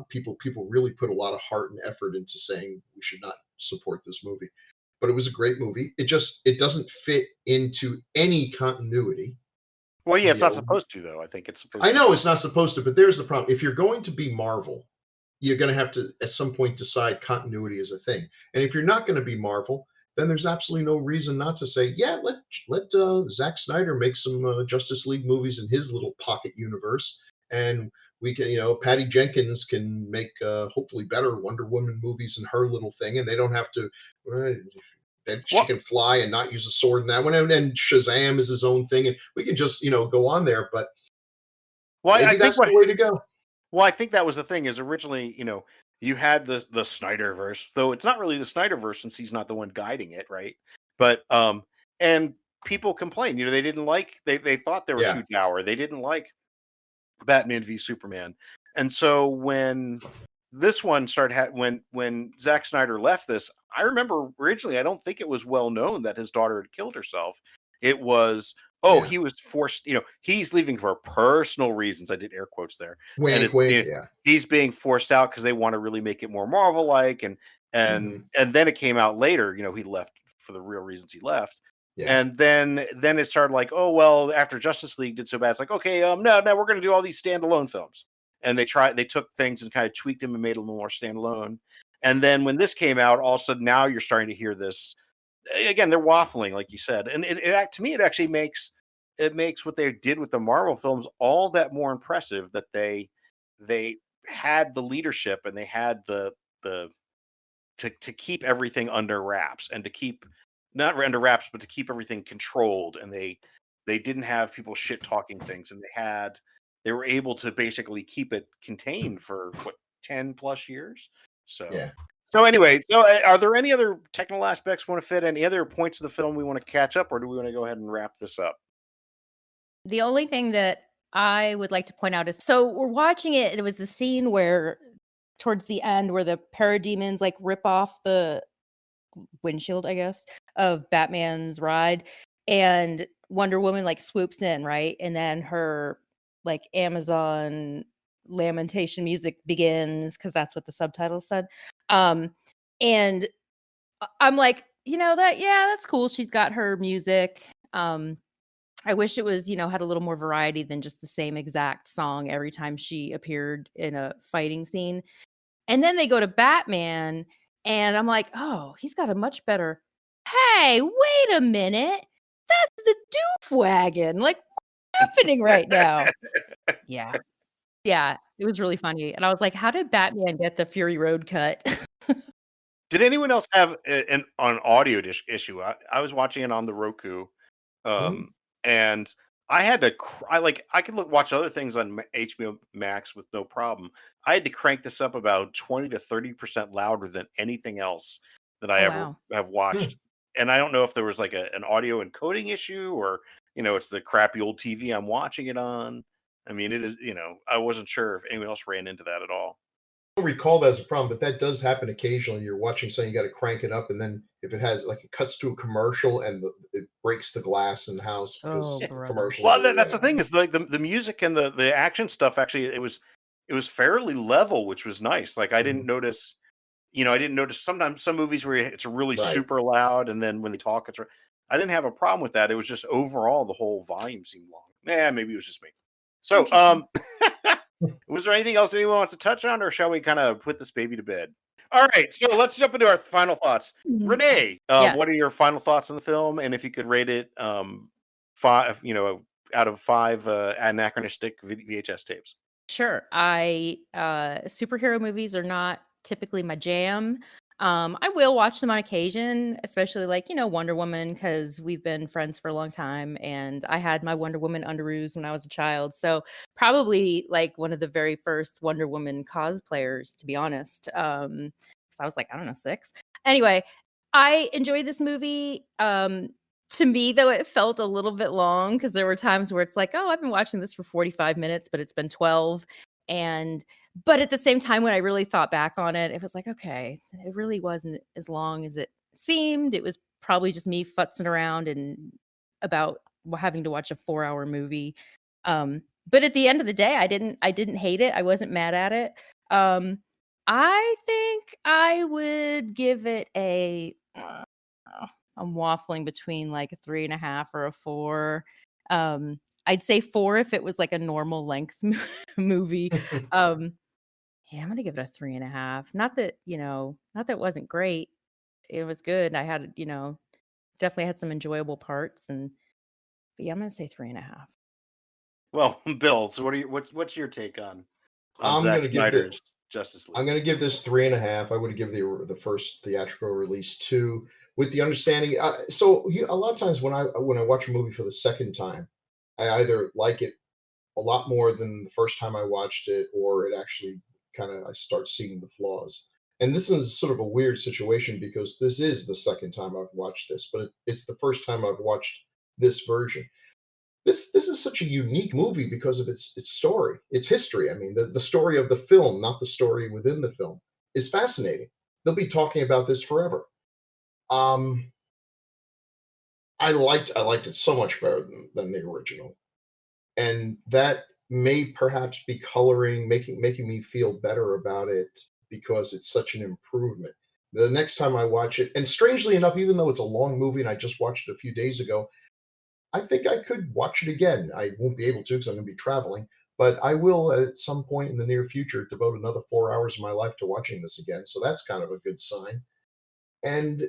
People really put a lot of heart and effort into saying we should not support this movie, but it was a great movie. It doesn't fit into any continuity. Well, yeah, it's not supposed to, though. I think it's supposed. I know it's not supposed to, but there's the problem. If you're going to be Marvel, you're going to have to at some point decide continuity is a thing. And if you're not going to be Marvel, then there's absolutely no reason not to say, yeah, let Zack Snyder make some Justice League movies in his little pocket universe, and we can, Patty Jenkins can make hopefully better Wonder Woman movies in her little thing, and they don't have to. That she Well, can fly and not use a sword in that one, and then Shazam is his own thing, and we can just go on there. But I maybe think that's the way to go. I think that was the thing is originally, you had the Snyderverse, though it's not really the Snyderverse since he's not the one guiding it, right? But and people complained, they didn't like they thought they were Yeah, too dour. They didn't like Batman v Superman. And so when this one started when Zack Snyder left this, I remember originally I don't think it was well known that his daughter had killed herself. It was, oh, yeah. he was forced, he's leaving for personal reasons. I did air quotes there. And Wink, it's wink. Yeah. he's being forced out because they want to really make it more Marvel like, and Hmm. and then it came out later, he left for the real reasons he left. Yeah. And then it started like, oh well, after Justice League did so bad, it's like, okay, no, we're gonna do all these standalone films. And they took things and kind of tweaked them and made them a little more standalone. And then when this came out, all of a sudden now you're starting to hear this again. They're waffling, like you said, and to me it actually makes what they did with the Marvel films all that more impressive. That they had the leadership and they had the to keep everything under wraps and to keep not under wraps, but to keep everything controlled. And they didn't have people shit talking things, and they were able to basically keep it contained for what 10 plus years. So Yeah. anyway, are there any other technical aspects we want to fit? Any other points of the film we want to catch up, or do we want to go ahead and wrap this up? The only thing that I would like to point out is, so we're watching it, and it was the scene where towards the end where the parademons like rip off the windshield, I guess, of Batman's ride, and Wonder Woman like swoops in, right? And then her like Amazon lamentation music begins because that's what the subtitle said. Um, and I'm like, that's cool. She's got her music. I wish it was, had a little more variety than just the same exact song every time she appeared in a fighting scene. And then they go to Batman, and I'm like, oh, he's got a much better. Hey, wait a minute. That's the doof wagon. Like, what's happening right now? Yeah. Yeah. It was really funny. And I was like, how did Batman get the Fury Road cut? Did anyone else have an audio issue? I was watching it on the Roku, Mhm. and I had to. I could watch other things on HBO Max with no problem. I had to crank this up about 20 to 30% louder than anything else that I Oh, ever wow. have Hmm. watched. And I don't know if there was like an audio encoding issue, or it's the crappy old TV I'm watching it on. I mean, it is. I wasn't sure if anyone else ran into that at all. I don't recall that as a problem, but that does happen occasionally. You're watching something, you got to crank it up, and then if it has like it cuts to a commercial and it breaks the glass in the house Oh, because brother. commercials Well, are that's the thing is like the music and the action stuff. Actually, it was fairly level, which was nice. Like Mhm. I didn't notice sometimes some movies where it's really Right. super loud, and then when they talk, I didn't have a problem with that. It was just overall the whole volume seemed long. Yeah, maybe it was just me. So, Interesting. was there anything else anyone wants to touch on, or shall we kind of put this baby to bed? All right, so let's jump into our final thoughts. Mhm. Renee, Yes. what are your final thoughts on the film, and if you could rate it, five, out of five anachronistic VHS tapes? Sure. Superhero movies are not typically my jam. I will watch them on occasion, especially like, Wonder Woman, because we've been friends for a long time, and I had my Wonder Woman underoos when I was a child. So probably like one of the very first Wonder Woman cosplayers, to be honest. So I was like, I don't know, 6. Anyway, I enjoyed this movie. To me, though, it felt a little bit long because there were times where it's like, oh, I've been watching this for 45 minutes, but it's been 12. And, but at the same time, when I really thought back on it, it was like, okay, it really wasn't as long as it seemed. It was probably just me futzing around and about having to watch a 4-hour movie. But at the end of the day, I didn't hate it. I wasn't mad at it. I think I would give it I'm waffling between like a 3.5 or a 4. I'd say 4 if it was like a normal length movie. Um, yeah, I'm gonna give it a 3.5. Not that it wasn't great. It was good. I had, definitely had some enjoyable parts, but yeah, I'm gonna say 3.5. Well, Bill, so what's your take on on I'm Zack gonna give the Snyder's Justice I'm League. going to give this 3.5. I would have given the first theatrical release 2, with the understanding. A lot of times when I watch a movie for the second time, I either like it a lot more than the first time I watched it, or it actually kind of I start seeing the flaws. And this is sort of a weird situation because this is the second time I've watched this, but it's the first time I've watched this version. This is such a unique movie because of its story, its history. I mean, the story of the film, not the story within the film, is fascinating. They'll be talking about this forever. Um, I liked it so much better than the original, and that may perhaps be coloring, making me feel better about it because it's such an improvement. The next time I watch it, and strangely enough, even though it's a long movie and I just watched it a few days ago, I think I could watch it again. I won't be able to because I'm going to be traveling, but I will at some point in the near future devote another 4 hours of my life to watching this again. So that's kind of a good sign. And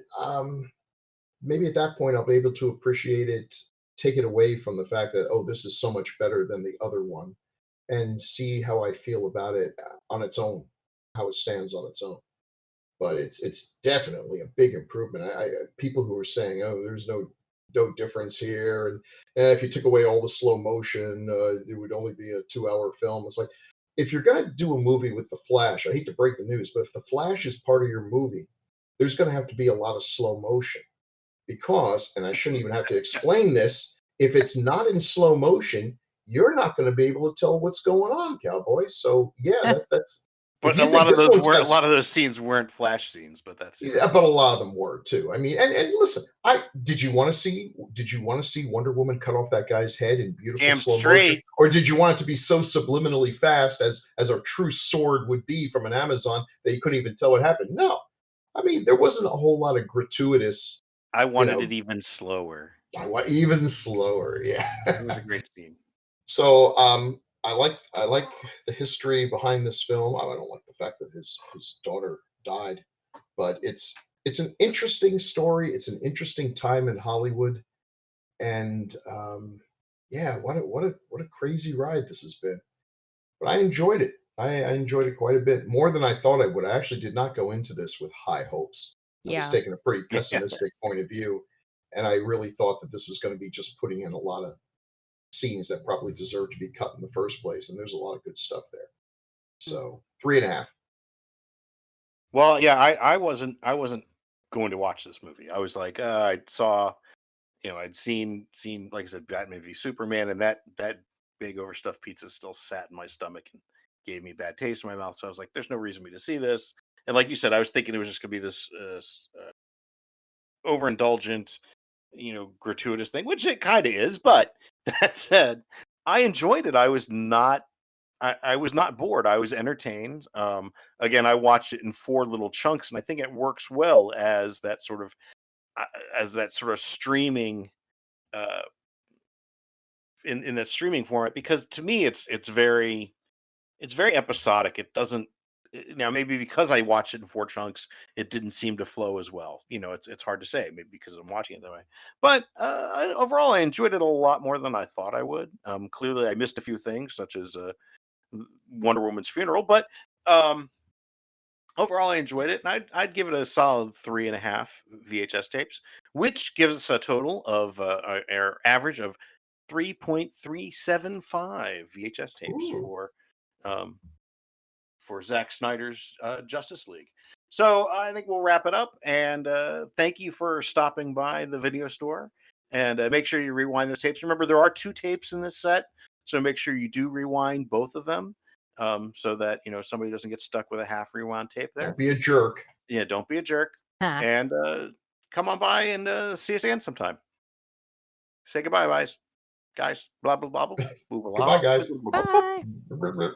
maybe at that point I'll be able to appreciate it, take it away from the fact that, oh, this is so much better than the other one, and see how I feel about it on its own, how it stands on its own. But it's definitely a big improvement. People who are saying, oh, there's no difference here, and if you took away all the slow motion, it would only be a 2-hour film. It's like, if you're going to do a movie with the Flash, I hate to break the news, but if the Flash is part of your movie, there's going to have to be a lot of slow motion because, and I shouldn't even have to explain this, if it's not in slow motion, you're not going to be able to tell what's going on, cowboy. So yeah, that's if But you think this one's a got lot of those scenes weren't Flash scenes, but that's yeah, but a lot of them were too. I mean, and listen, I did you want to see Wonder Woman cut off that guy's head in beautiful damn slow motion, straight. or did you want it to be so subliminally fast as a true sword would be from an Amazon that you couldn't even tell what happened? No, I mean there wasn't a whole lot of gratuitous, I you wanted know, it even slower. I want even slower. Yeah. It was a great scene. So I like the history behind this film. I don't like the fact that his daughter died, but it's an interesting story. It's an interesting time in Hollywood, and yeah, what a crazy ride this has been. But I enjoyed it. I enjoyed it quite a bit more than I thought I would. I actually did not go into this with high hopes. I was Yeah. taking a pretty Yeah. pessimistic point of view, and I really thought that this was going to be just putting in a lot of scenes that probably deserve to be cut in the first place. And there's a lot of good stuff there. Mm. So 3.5. Well, yeah, I wasn't going to watch this movie. I was like, I saw, I'd seen like I said, Batman v Superman, and that big overstuffed pizza still sat in my stomach and gave me a bad taste in my mouth. So I was like, there's no reason for me to see this. And like you said, I was thinking it was just gonna be this overindulgent, gratuitous thing, which it kind of is. But that said, I enjoyed it. I was not bored. I was entertained. Again, I watched it in four little chunks, and I think it works well uh, as that sort of streaming uh, in that streaming format, because to me it's very episodic. It doesn't now, maybe because I watched it in four chunks, it didn't seem to flow as well. It's hard to say, maybe because I'm watching it that way. But overall, I enjoyed it a lot more than I thought I would. Clearly, I missed a few things, such as Wonder Woman's funeral, but um, overall, I enjoyed it, and I'd give it a solid 3.5 VHS tapes, which gives us a total of our average of 3.375 VHS tapes Ooh. um, for Zack Snyder's Justice League. So I think we'll wrap it up, and thank you for stopping by the video store. And make sure you rewind those tapes. Remember, there are two tapes in this set, so make sure you do rewind both of them, so that somebody doesn't get stuck with a half rewound tape there. Don't be a jerk. Yeah, don't be a jerk, Huh. and come on by and see us again sometime. Say goodbye, guys. Blah blah blah blah. Goodbye, guys. Bye. Bye.